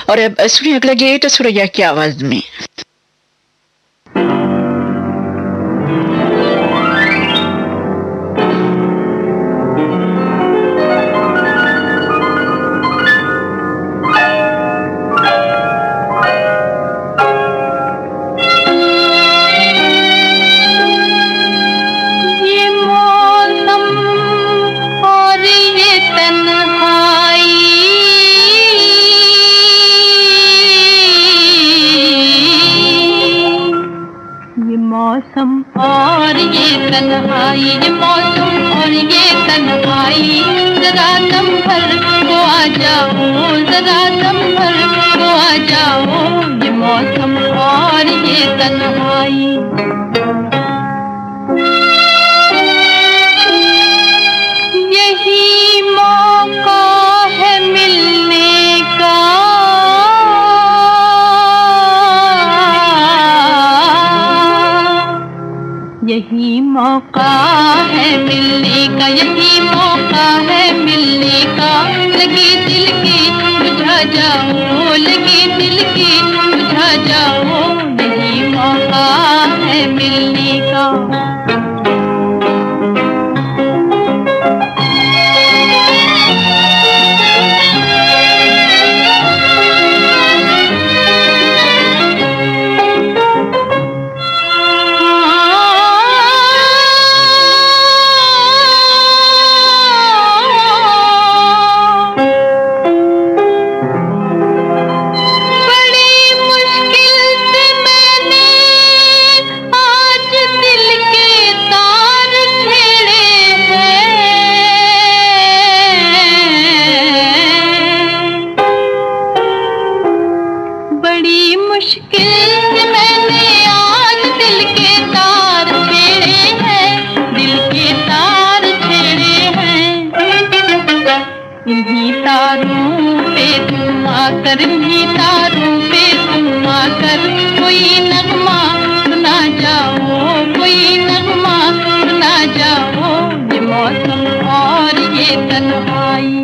और अब सुनिए अगला गीत सुरैया की आवाज में। तन्हाई मौसम और ये तन्हाई, ये मौसम और ये तन्हाई, जरा संभल को आ जाओ, जरा संभल को आ जाओ, ये मौसम और ये तन्हाई। यही मौका है मिलने का, यही मौका है मिलने का, यही मौका है मिलने का, लगी दिल की बुझा जाओ, लगी दिल की बुझा जाओ, यही मौका है मिलने का। इन्हीं तारों पे तुम आकर कोई नगमा सुना जाओ, कोई नगमा सुना जाओ, ये मौसम और ये तन्हाई।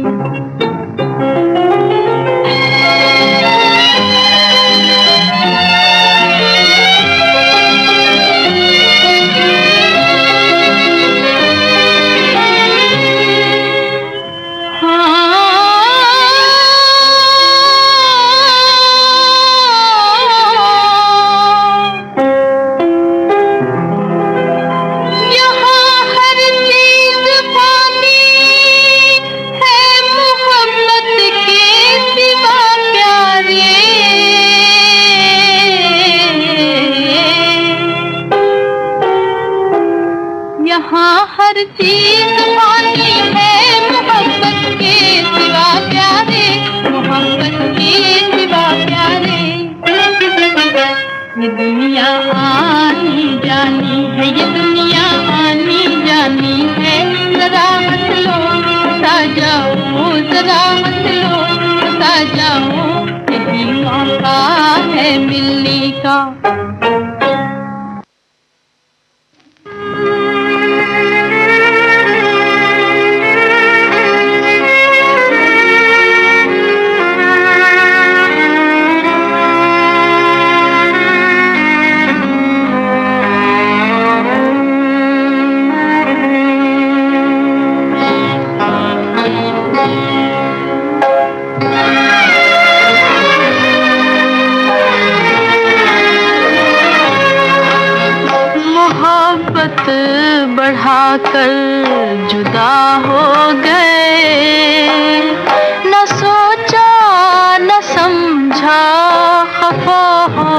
यहाँ हर चीज पानी है मोहब्बत के सिवा प्यारे, मोहब्बत के सिवा प्यारे। ये दुनिया आनी जानी है, ये दुनिया आनी जानी है, जरा हंस लो हंसा जाओ, जरा हंस लो हंसा जाओ, यही मौका है मिलने का। बढ़ाकर जुदा हो गए, न सोचा न समझा खफा हो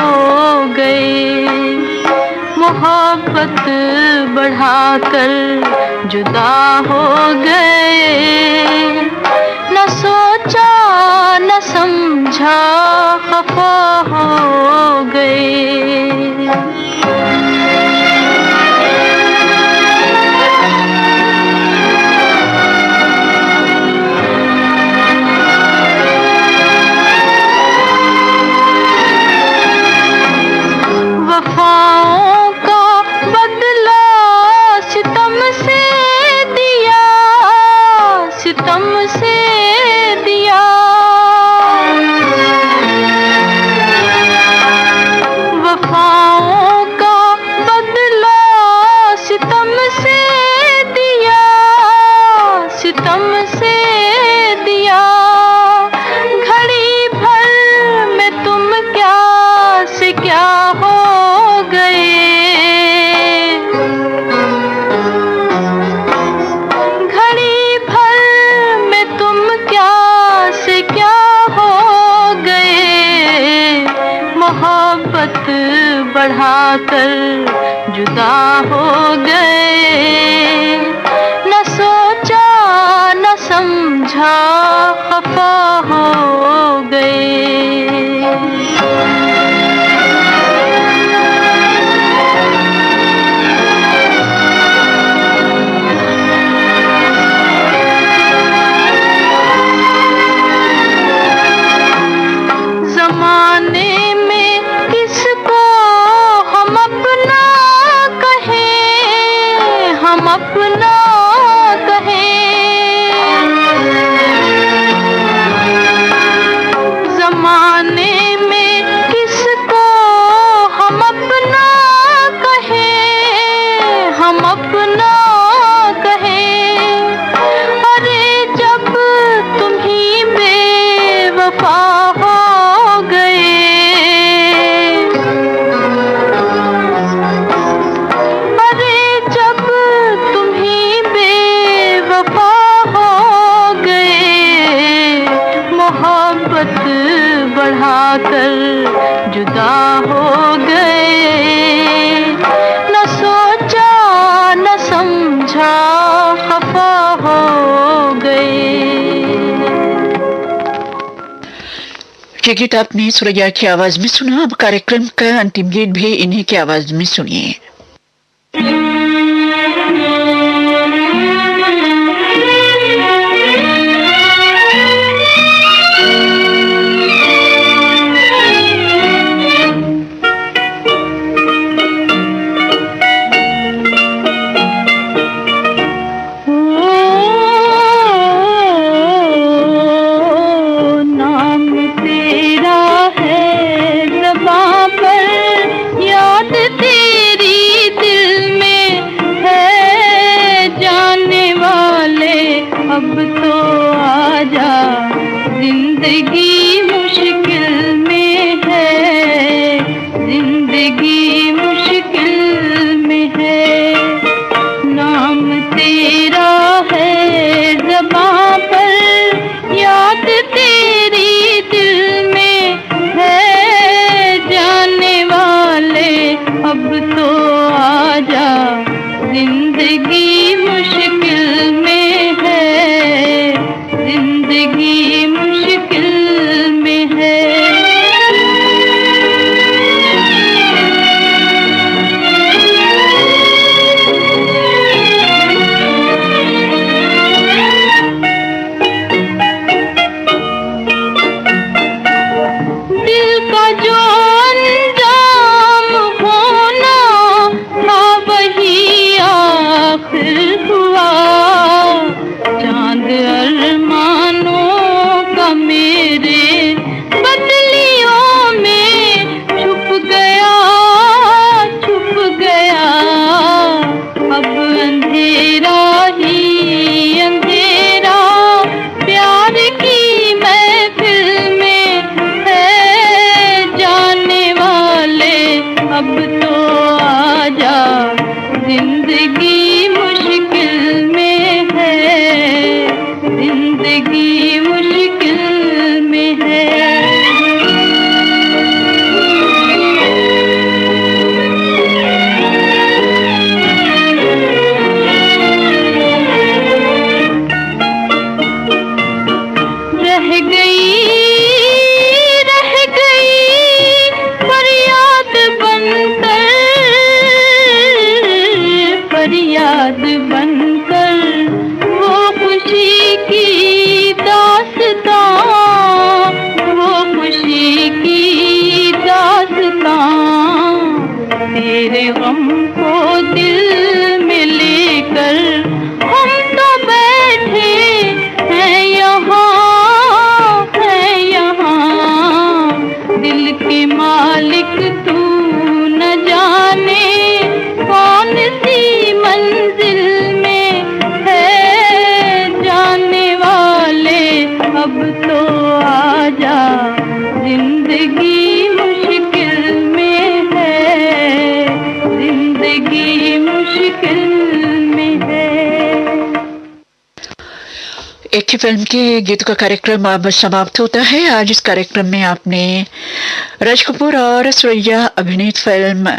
गए। मोहब्बत बढ़ाकर जुदा हो गए, न सोचा न समझा खफा हो गए। वफाओं का बदला सितम से दिया, सितम से दिया। बढ़ाकर जुदा हो गए। न सोचा न समझा खफा हो गए। अपना कहें, ज़माने में किसको हम अपना कहें, हम अपना कहें। अरे जब तुम ही बेवफा हो गए, बढ़ाकर जुदा हो गए। न सोचा न समझा खफा हो गए। ये गीत आपने सुरैया की आवाज में सुना। अब कार्यक्रम का अंतिम गीत भी इन्हीं की आवाज में सुनिए। अब तो आजा, जिंदगी मुश्किल में है, जिंदगी मुश्किल में है। नाम तेरा है ज़बां पर, याद तेरी दिल में है, जाने वाले अब तो आजा, जिंदगी मुश्किल में है, जिंदगी मुश्किल में है। दिल का जो अंजाम होना था वही आखिर हुआ। चांद अरमानों का मेरे बदलियों में छुप गया, छुप गया। अब अंधेरा ही अंधेरा प्यार की महफिल में है, जाने वाले अब तो आजा, जिंदगी मुश्किल में है, जिंदगी मुश्किल में है। रह गई फरियाद बनकर, फरियाद बनकर वो खुशी की दास्तां, वो खुशी की दास्तां। तेरे गम को दिल में लेकर हम तो बैठे हैं यहाँ, है यहाँ। दिल के मालिक तू न जाने कौन सी मंजिल में है, जाने वाले अब तो आजा, जिंदगी मुश्किल में है, जिंदगी मुश्किल में है। एक ही फिल्म के गीत का कार्यक्रम अब समाप्त होता है। आज इस कार्यक्रम में आपने राज कपूर और सुरैया अभिनीत फिल्म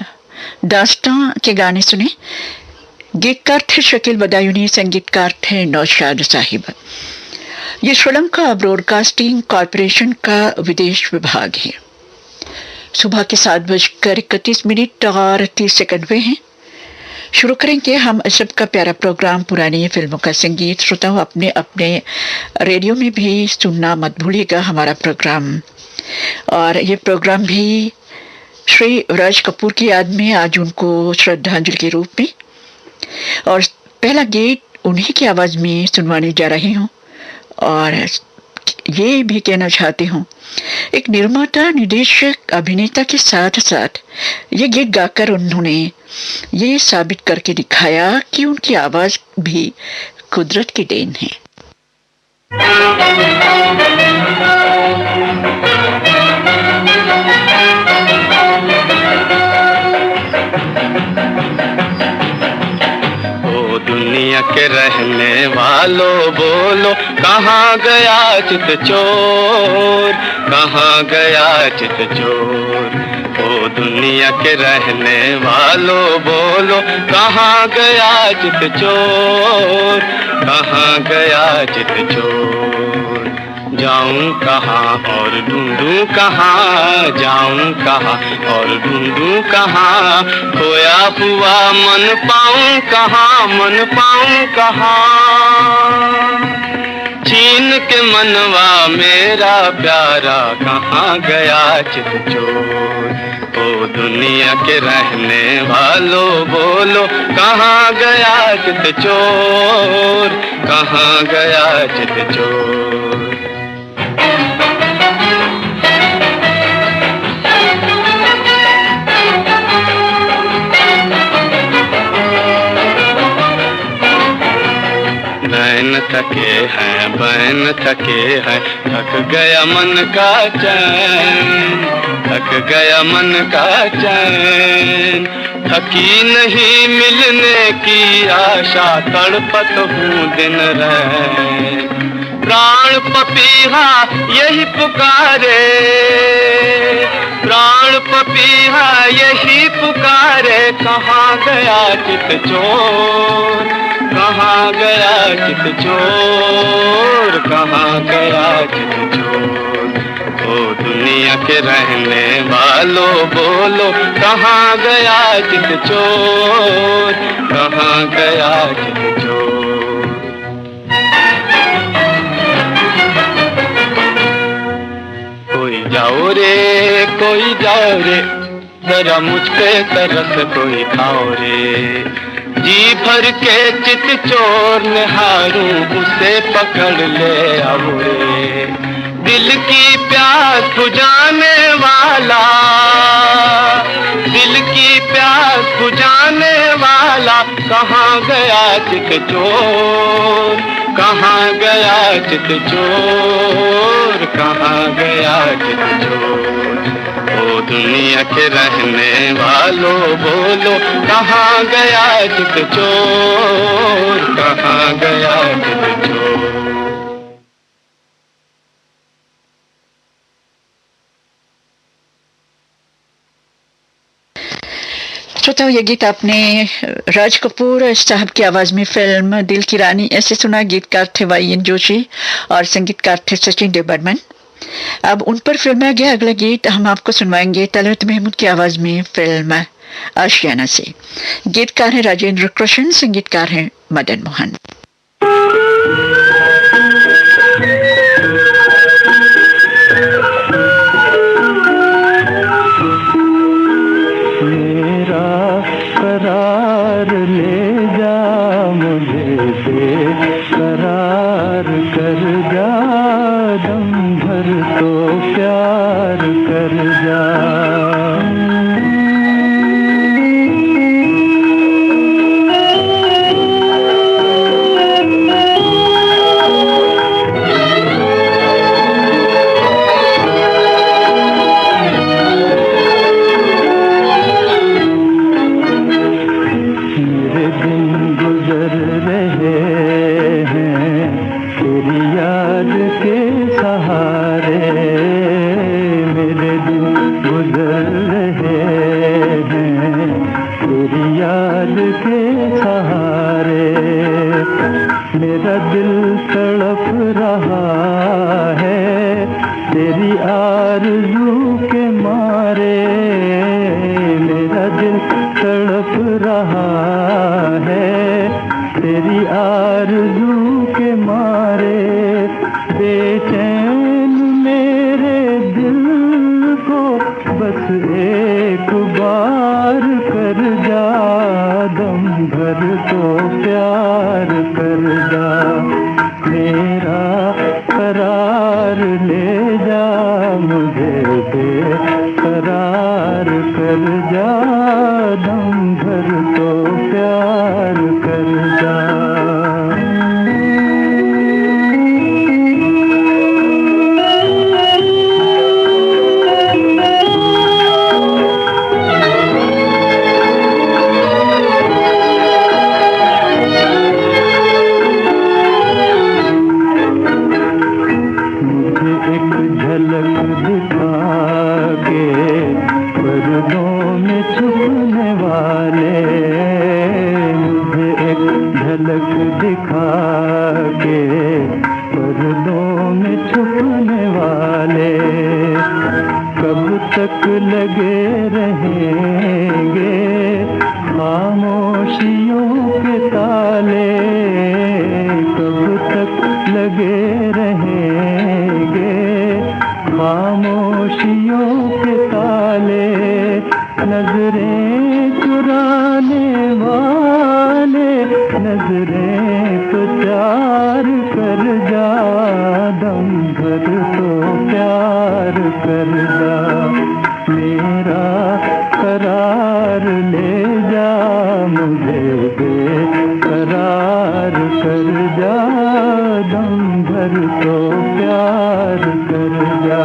दास्तां के गाने सुने। गीतकार थे शकील बदायूनी, संगीतकार थे नौशाद साहिब। ये श्रीलंका ब्रॉडकास्टिंग कॉरपोरेशन का विदेश विभाग है। सुबह के 7:31 और 30 सेकंड हुए हैं। शुरू करेंगे हम सबका प्यारा प्रोग्राम पुरानी फिल्मों का संगीत। श्रोताओं, अपने अपने रेडियो में भी सुनना मत भूलिएगा हमारा प्रोग्राम। और ये प्रोग्राम भी श्री राज कपूर की याद में, आज उनको श्रद्धांजलि के रूप में। और पहला गीत उन्हीं की आवाज में सुनवाने जा रही हूँ। और ये भी कहना चाहती हूँ, एक निर्माता, निदेशक, अभिनेता के साथ साथ ये गीत गाकर उन्होंने ये साबित करके दिखाया कि उनकी आवाज भी कुदरत की देन है। दुनिया के रहने वालों बोलो, कहाँ गया चित चोर, कहाँ गया चित चोर। ओ दुनिया के रहने वालों बोलो, कहाँ गया चित चोर, कहाँ गया चित चोर। जाऊं कहाँ और ढूंढूं कहाँ, जाऊं कहाँ और ढूंढूं कहाँ। खोया हुआ मन पाऊं कहाँ, मन पाऊं कहाँ। छीन के मनवा मेरा प्यारा, कहाँ गया चित चोर। ओ दुनिया के रहने वालों बोलो, कहाँ गया चित चोर, कहाँ गया चित चोर। बैन थके हैं, बैन थके हैं, थक गया मन का चैन, थक गया मन का चैन। थकी नहीं मिलने की आशा, तड़पत हूँ दिन रात। प्राण पपीहा यही पुकारे, प्राण पपीहा यही पुकारे। कहाँ गया चित चोर, कहाँ गया चित चोर, कहाँ गया चित चोर। ओ दुनिया के रहने वालों बोलो, कहाँ गया चित चोर, कहाँ गया चित चोर। कोई जाओ रे, कोई जाओ रे, जरा मुझ पे तरस कोई खाओ रे। जी भर के चित चोर निहारूं, उसे पकड़ ले आओ रे। दिल की प्यास बुझाने वाला, दिल की प्यास बुझाने वाला। कहाँ गया चित चोर, कहाँ गया चित चोर, कहाँ गया चित चोर। ओ दुनिया के रहने वालों बोलो, कहाँ गया चित चोर, कहाँ गया चित चोर। श्रोताओं, ये गीत आपने राज कपूर साहब की आवाज में फिल्म दिल की रानी ऐसे सुना। गीतकार थे YN जोशी और संगीतकार थे सचिन देव बर्मन। अब उन पर फिल्माया गया अगला गीत हम आपको सुनवाएंगे तलत महमूद की आवाज में फिल्म आशियाना से। गीतकार है राजेंद्र कृष्ण, संगीतकार है मदन मोहन। करार ले जा मुझे, बेकरार कर जा, दम भर तो प्यार कर जा। रहा है, तेरी आरज़ू के मारे बेचैन मेरे दिल को बस एक बार कर जा, दम भर तो प्यार कर जा, मेरा करार ले जा, मुझे बेकरार कर जा, दम भर तो प्यार कर जा। लगे रहेंगे खामोशियों के ताले, कब तक लगे रहेंगे खामोशियों के ताले, नजरें चुराने वाले नजरें तो चार कर जा, दम भर तो प्यार कर जा, मेरा करार ले जा, मुझे बेकरार कर जा, दम भर तो प्यार कर जा।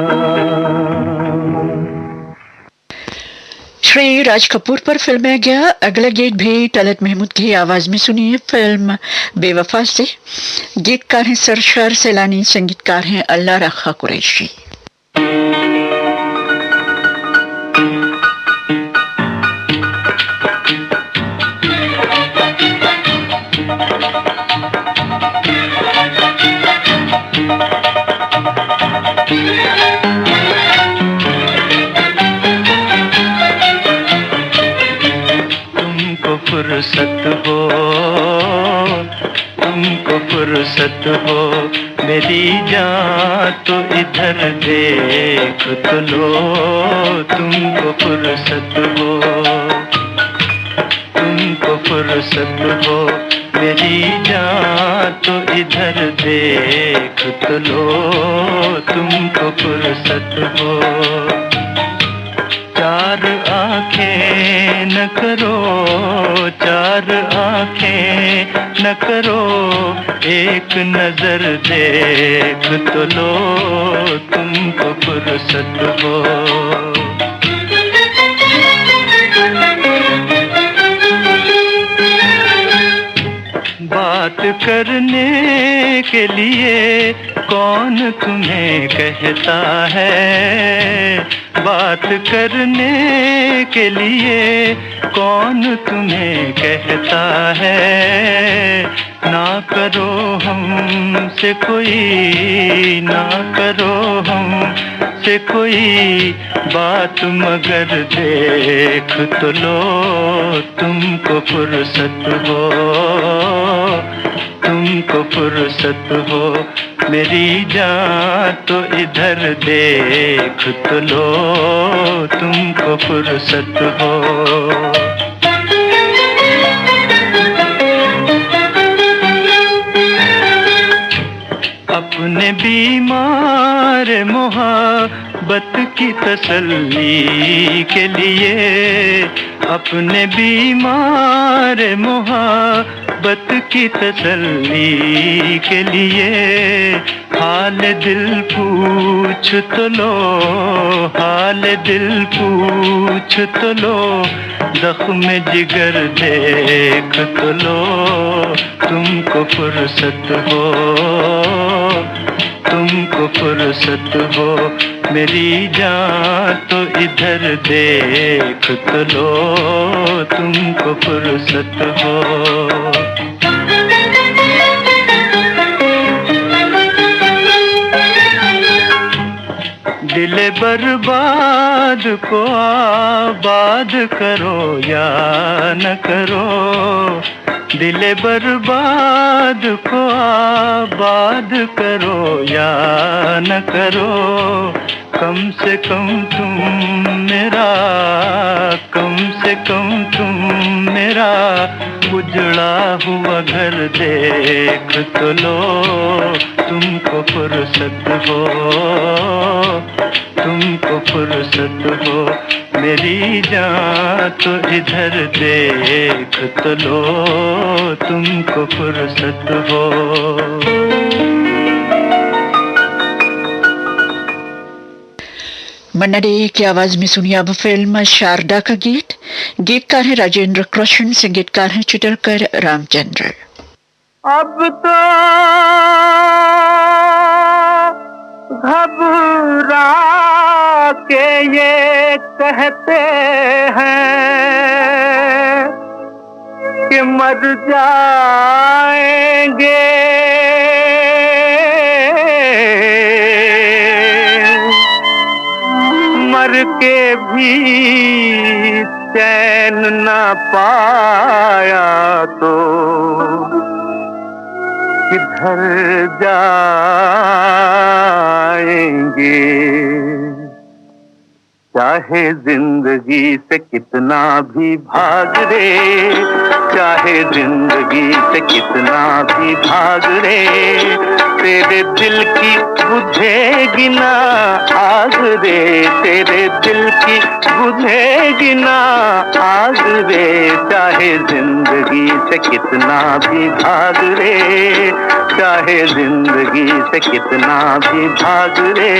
श्री राज कपूर पर फिल्म गया अगला गीत भी तलत महमूद की आवाज में सुनिए, फिल्म बेवफा से। गीतकार हैं सरशार सैलानी, संगीतकार हैं अल्लाह रखा कुरैशी। फुर्सत हो, तुमको फुर्सत हो, मेरी जान तो इधर देख तो लो, तुमको फुर्सत हो, तुमको फुर्सत हो, मेरी जान तो इधर देख तो लो, तुमको फुर्सत हो। चार आंखें न करो, चार आंखें न करो, एक नजर देख तो लो, तुमको फुर्सत हो। बात करने के लिए कौन तुम्हें कहता है, बात करने के लिए कौन तुम्हें कहता है, ना करो हमसे कोई, ना करो हमसे कोई बात, मगर देख तो लो, तुमको फुर्सत हो, तुमको फुर्सत हो, मेरी जान तो इधर देख तो लो, तुमको फुर्सत हो। अपने बीमार मोहब्बत की तसल्ली के लिए, अपने बीमार मोहब्बत की तसल्ली के लिए, हाल दिल पूछ तो लो, हाल दिल पूछ तो लो, जख्म जिगर देख तो लो, तुमको फुर्सत हो, तुमको फुर्सत हो, मेरी जान तो इधर देख तो लो, तुमको फुर्सत हो। दिल बर्बाद को आबाद करो या न करो, दिल बर्बाद को आबाद करो या न करो, कम से कम तुम मेरा, कम से कम तुम मेरा उजड़ा हुआ घर देख तो लो, तुमको फुर्सत हो, तुमको फुर्सत हो, मेरी जान तो इधर देख तो लो, तुमको फुर्सत हो। मन्ना डे की आवाज में सुनिए अब फिल्म शारदा का गीत। गीतकार है राजेंद्र कृष्ण, संगीतकार है चित्रकर रामचंद्र। अब तो घबरा के ये कहते हैं कि मर जाएंगे, मर के भी चैन न पाया तो किधर जाएंगे। चाहे जिंदगी से कितना भी भाग रे, चाहे जिंदगी से कितना भी भाग रे, तेरे दिल की बुझेगी ना आग रे, तेरे दिल की बुझेगी ना आग रे, चाहे जिंदगी से कितना भी भाग रे, चाहे जिंदगी से कितना भी भाग रे।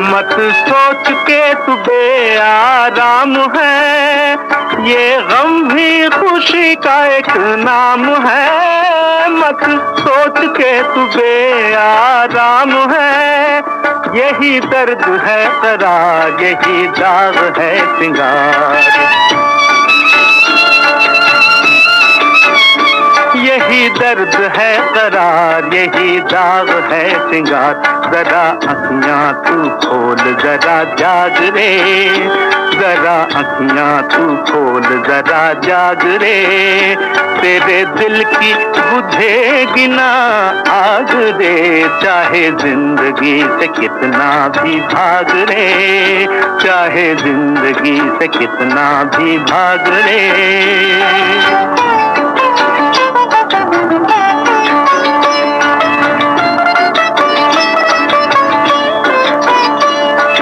मत सोच के तू बेआराम है, ये गम भी खुशी का एक नाम है। मत सोच के तू बेआराम है, यही दर्द है करार, यही दाग है सिंगार, यही दर्द है करार, यही दाग है सिंगार। जरा अखियां तू खोल जरा जाग रे, जरा अखियां तू खोल जरा जाग रे, तेरे दिल की बुझेगी ना आग रे, चाहे जिंदगी से कितना भी भाग रे, चाहे जिंदगी से कितना भी भाग रे।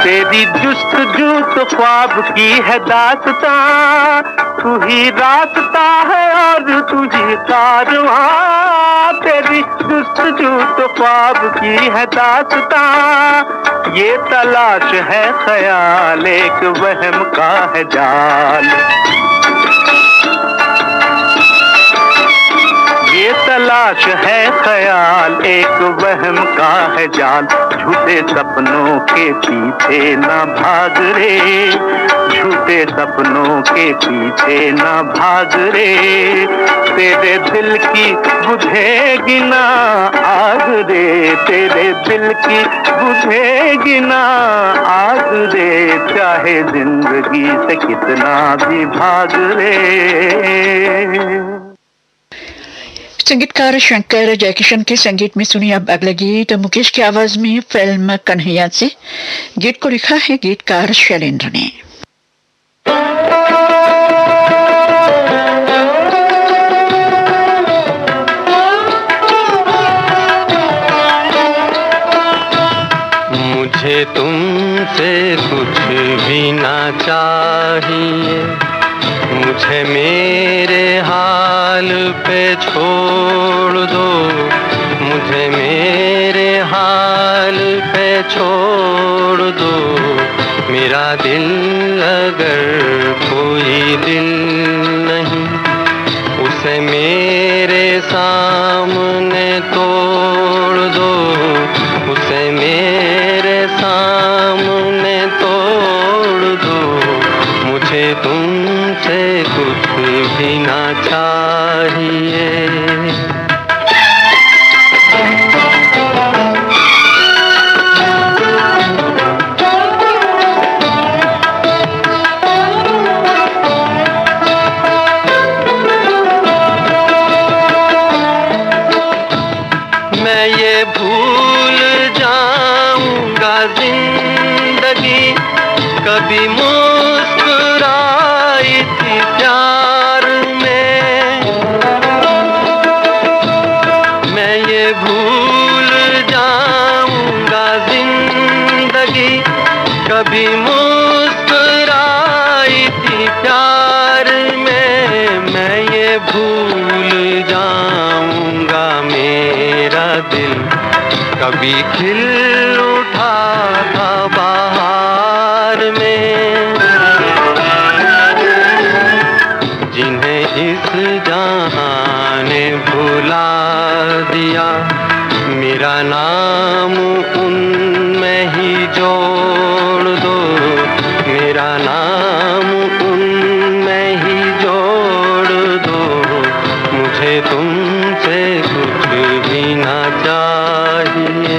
तेरी जुस्तजू तो ख्वाब की है दास्तां, तू ही रास्ता है और तू ही कारवां। तेरी जुस्तजू तो ख्वाब की है दास्तां, ये तलाश है ख्याल एक वहम का है जाल, ये तलाश है ख्याल एक वहम का है जाल। झूठे सपनों के पीछे ना भाग रे, झूठे सपनों के पीछे ना भाग रे, तेरे दिल की बुझेगी ना आग रे, तेरे दिल की बुझेगी ना आग रे, चाहे जिंदगी से कितना भी भाग रे। संगीतकार शंकर जयकिशन के संगीत में सुनी अब अगला गीत मुकेश की आवाज में फिल्म कन्हैया से। गीत को लिखा है गीतकार शैलेंद्र ने। मुझे तुमसे कुछ भी ना चाहिए, मुझे मेरे हाल पे छोड़ दो, मुझे मेरे हाल पे छोड़ दो। मेरा दिल अगर कोई दिल नहीं, उसे मेरे सामने तोड़ दो, उसे मेरे सामने तोड़ दो। मुझे तुमसे कुछ भी भी ना चाहिए। मैं ये भूल जाऊंगा जिंदगी कभी मुस्कुराई थी प्यार में। मैं ये भूल जाऊंगा जिंदगी कभी मुस्कुराई थी प्यार में। मैं ये भूल जाऊंगा मेरा दिल कभी खिल उठा था बाहर में। जिन्हें इस जहां ने भुला दिया मेरा नाम उनमें ही जोड़ दो। मेरा नाम उनमें ही जोड़ दो। मुझे तुमसे कुछ भी ना चाहिए।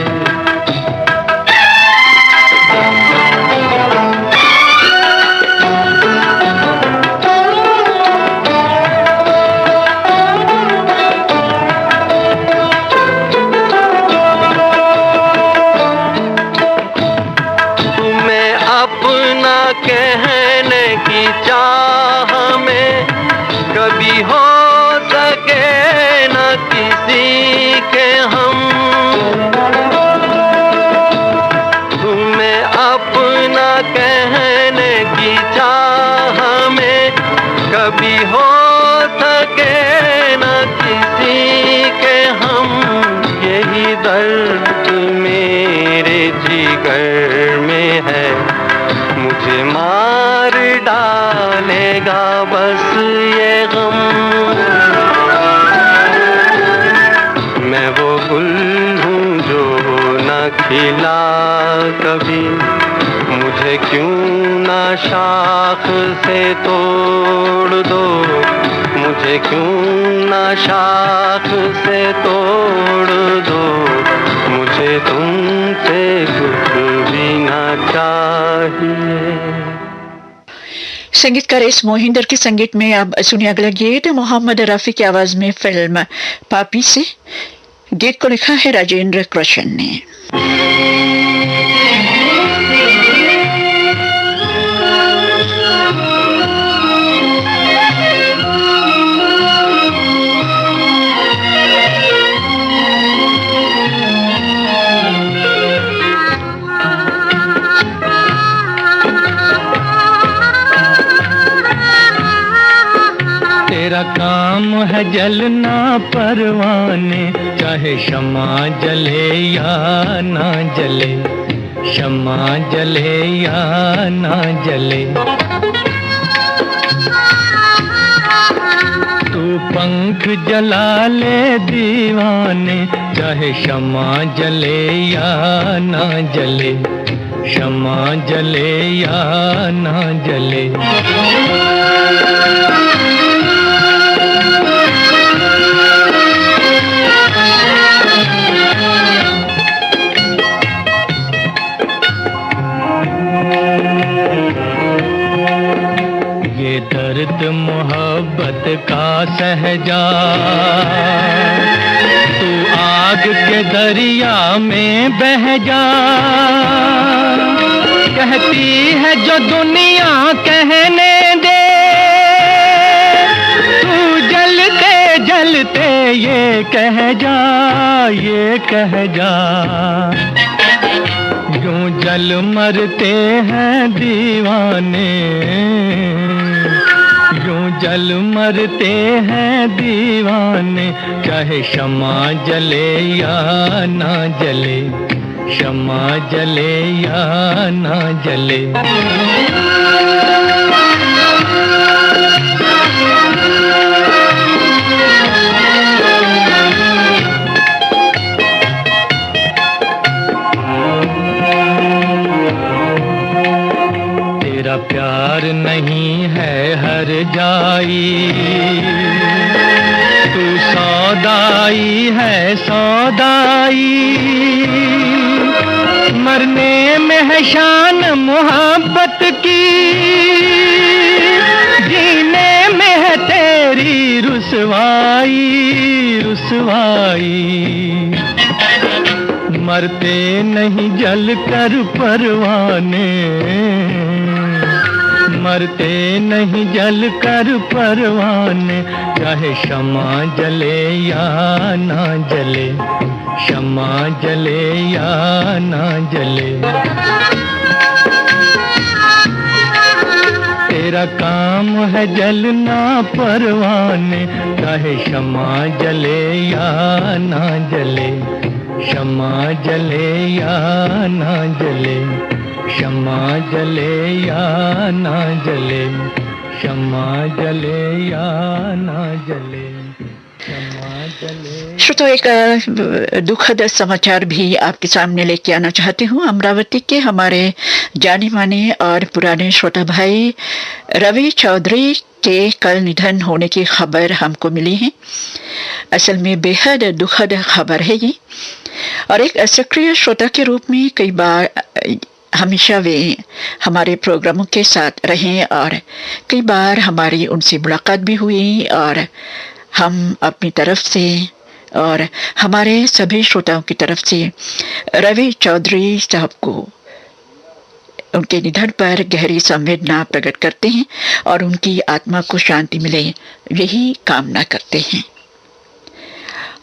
तुम्हें अपना कहने की चाह में कभी हो सके न किसी के हम। तुम्हें अपना कहने की चाह में कभी हो सके न किसी के हम। यही दर्द मेरे जिगर में है मुझे मार डालेगा बस ये गम। मैं वो गुल हूँ जो न खिला कभी। मुझे क्यों ना शाख से तोड़ दो। मुझे क्यों ना शाख से तोड़ दो। मुझे तुमसे कुछ भी ना चाहिए। संगीतकार एस मोहिंदर के संगीत में अब सुनिए अगला गीत मोहम्मद रफी की आवाज में फिल्म पापी से। गीत को लिखा है राजेंद्र कृष्ण ने। तेरा काम है जलना परवाने चाहे शमा जले या ना जले। शमा जले या ना जले। तू पंख जला ले दीवाने चाहे शमा जले या ना जले। शमा जले या ना जले। ये दर्द मोहब्बत का सहजा तू आग के दरिया में बह जा। कहती है जो दुनिया कहने दे। तू जलते जलते ये कह जा। ये कह जा। यूं जल मरते हैं दीवाने। यूं जल मरते हैं दीवाने चाहे शमा जले या ना जले। शमा जले या ना जले। तेरा प्यार नहीं है हर जाई। आई है सौदाई, मरने में है शान मोहब्बत की, जीने में है तेरी रुसवाई रुसवाई। मरते नहीं जल कर परवाने, मरते नहीं जल कर परवाने, चाहे शमा जले या ना जले, शमा जले या ना जले। तेरा काम है जलना परवाने, चाहे शमा जले या ना जले, शमा जले या ना जले, शमा जले या ना जले, शमा जले या ना जले, शमा जले। श्रोता, एक दुखद समाचार भी आपके सामने लेके आना चाहती हूँ। अमरावती के हमारे जाने माने और पुराने श्रोता भाई रवि चौधरी के कल निधन होने की खबर हमको मिली है। असल में बेहद दुखद खबर है ये, और एक सक्रिय श्रोता के रूप में कई बार हमेशा वे हमारे प्रोग्रामों के साथ रहे और कई बार हमारी उनसे मुलाकात भी हुई, और हम अपनी तरफ से और हमारे सभी श्रोताओं की तरफ से रवि चौधरी साहब को उनके निधन पर गहरी संवेदना प्रकट करते हैं और उनकी आत्मा को शांति मिले, यही कामना करते हैं।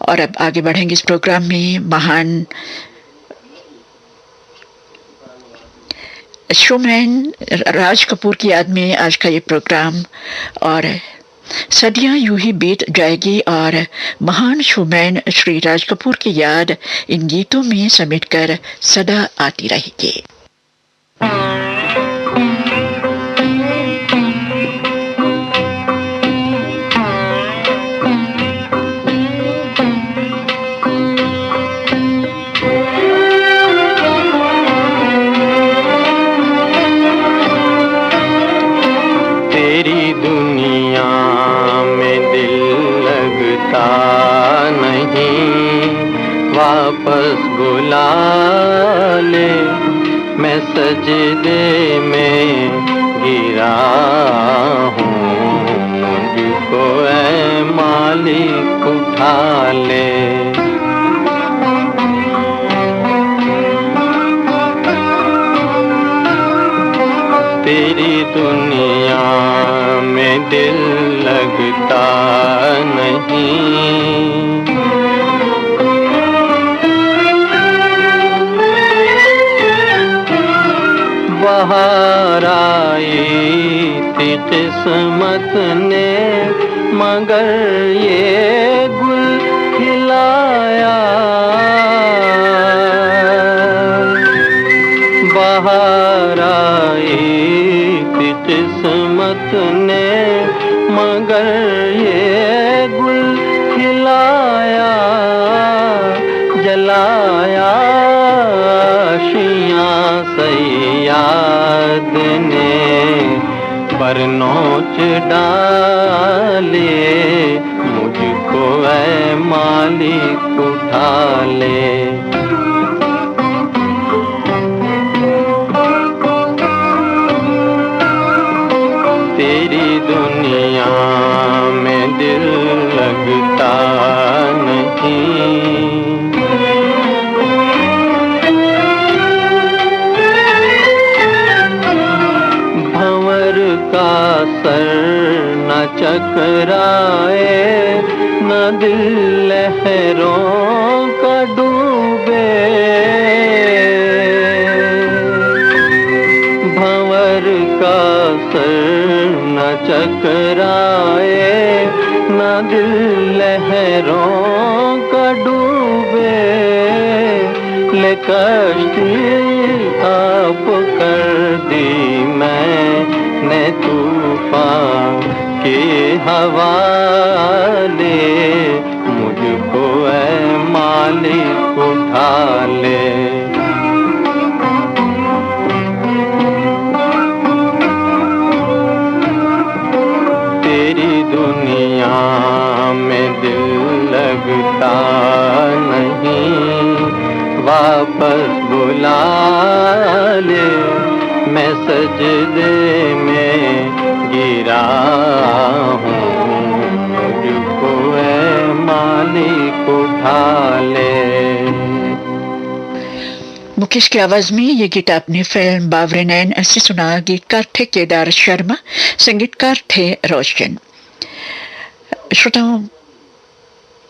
और अब आगे बढ़ेंगे इस प्रोग्राम में। महान शोमैन राज कपूर की याद में आज का ये प्रोग्राम, और सदियां यूं ही बीत जाएगी और महान शोमैन श्री राज कपूर की याद इन गीतों में समेटकर सदा आती रहेगी। तेरी दुनिया में दिल लगता नहीं, वापस बुला ले, मैं सजदे में गिरा हूँ, मुझको ऐ मालिक उठा ले। तेरी दुनिया में दिल लगता नहीं, बाहर आई थी किस्मत ने, मगर ये गुल खिलाया, बाहर आई थी किस्मत ने, मगर ये गुल खिलाया, जलाया आशियाँ सैयाद ने, पर नोच डाले, मुझको ऐ मालिक उठा ले। तेरी दुनिया में दिल लगता नहीं, भंवर का सर न चकराए, न दिल लहरों का डूबे, भंवर का सर न चकराए, न दिल लहरों का डूबे, ले कश्ती आप कर दी मैंने तूफान के हवाले, मुझको ऐ मालिक उठा ले। तेरी दुनिया में दिल लगता वापस बुला ले, मैं सजदे में गिरा हूँ, मुझको ऐ मालिक उठा ले। मुकेश की आवाज में ये गीत आपने फिल्म बावरे नैन से सुना। गीतकार थे केदार शर्मा, संगीतकार थे रोशन। श्रोताओं,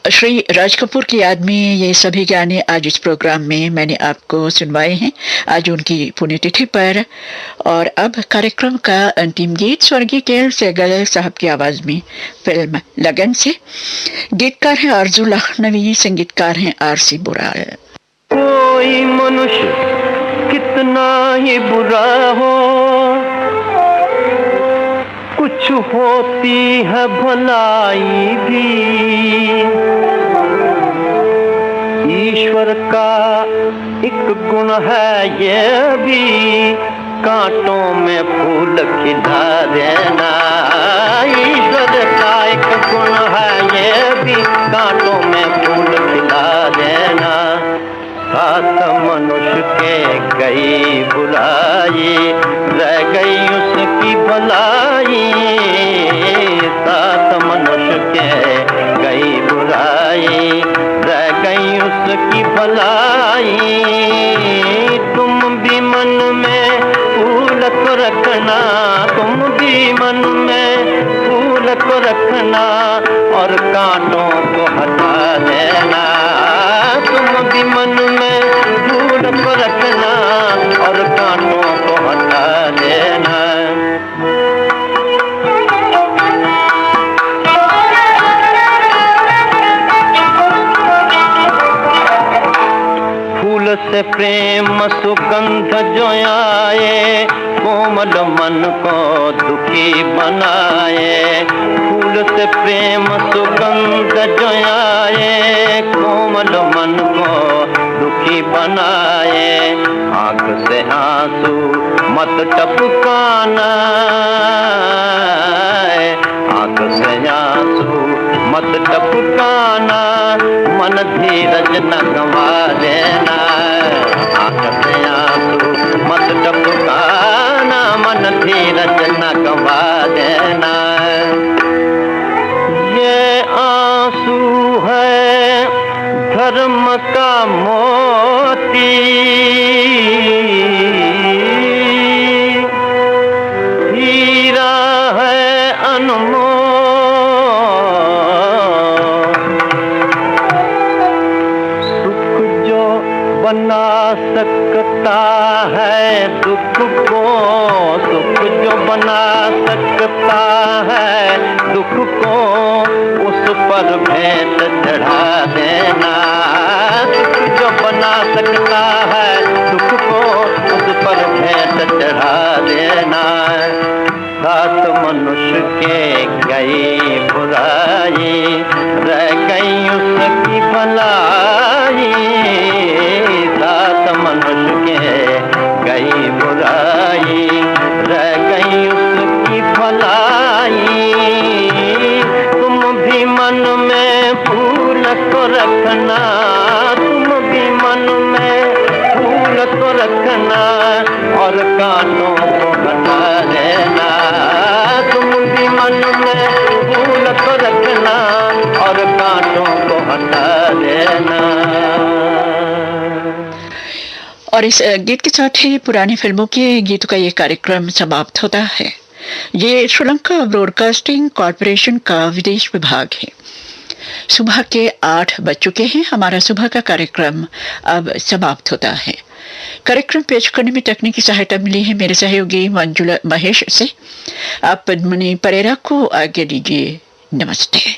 श्री राज कपूर की याद में ये सभी गाने आज इस प्रोग्राम में मैंने आपको सुनवाए हैं, आज उनकी पुण्यतिथि पर। और अब कार्यक्रम का अंतिम गीत स्वर्गीय के सहगल साहब की आवाज में फिल्म लगन से। गीतकार हैं आरजू लखनवी, संगीतकार हैं आरसी बुराल। कोई मनुष्य कितना ही बुरा हो, कुछ होती है भलाई भी। ईश्वर का एक गुण है ये भी, कांटों में फूल खिला देना। ईश्वर का एक गुण है ये भी, कांटों में फूल खिला देना। साथ मनुष्य के गई बुराई, रह गई उसकी भलाई। साथ मनुष्य के गई बुराई, रह गई उसकी भलाई। तुम भी मन में फूल को रखना, तुम भी मन में फूल को रखना, और कांटों को हटा देना। तुम भी मन में फूल को रखना, और कांटों को हटा देना। फूल से प्रेम सुगंध जो आए, कोमल मन को दुखी बनाए। फूल से प्रेम सुगंध जो आए, कोमल मन को दुखी बनाए। आंख से आंसू मत टपकाना, आंख से आंसू मत टपकाना, मन धीरज न गंवा देना। आंख से आंसू मत टपकाना, मन धीरज न गंवा देना। ये आंसू है धर्म का मोती, हीरा है अनमोल। सुख जो बना सकता है दुख को, सुख जो बना सकता है दुख को, उस पर भेंट चढ़ा देना। सुख जो बना सकता है दुख को, उस पर भेंट चढ़ा देना। साथ मनुष्य के गई बुराई, रह गई उसकी भलाई। साथ मनुष्य के गई बुराई, रह गई उसकी भलाई। तुम भी मन में फूल को रखना, तुम भी मन में फूल को रखना, और कांटों को हटा देना। तुम भी मन में फूल को रखना, और कांटों को हटा देना। और इस गीत के साथ ही पुरानी फिल्मों के गीतों का ये कार्यक्रम समाप्त होता है। ये श्रीलंका ब्रॉडकास्टिंग कॉरपोरेशन का विदेश विभाग है। सुबह के 8 बज चुके हैं। हमारा सुबह का कार्यक्रम अब समाप्त होता है। कार्यक्रम पेश करने में तकनीकी सहायता मिली है मेरे सहयोगी मंजुला महेश से। आप पद्मनी परेरा को आज्ञा दीजिए। नमस्ते।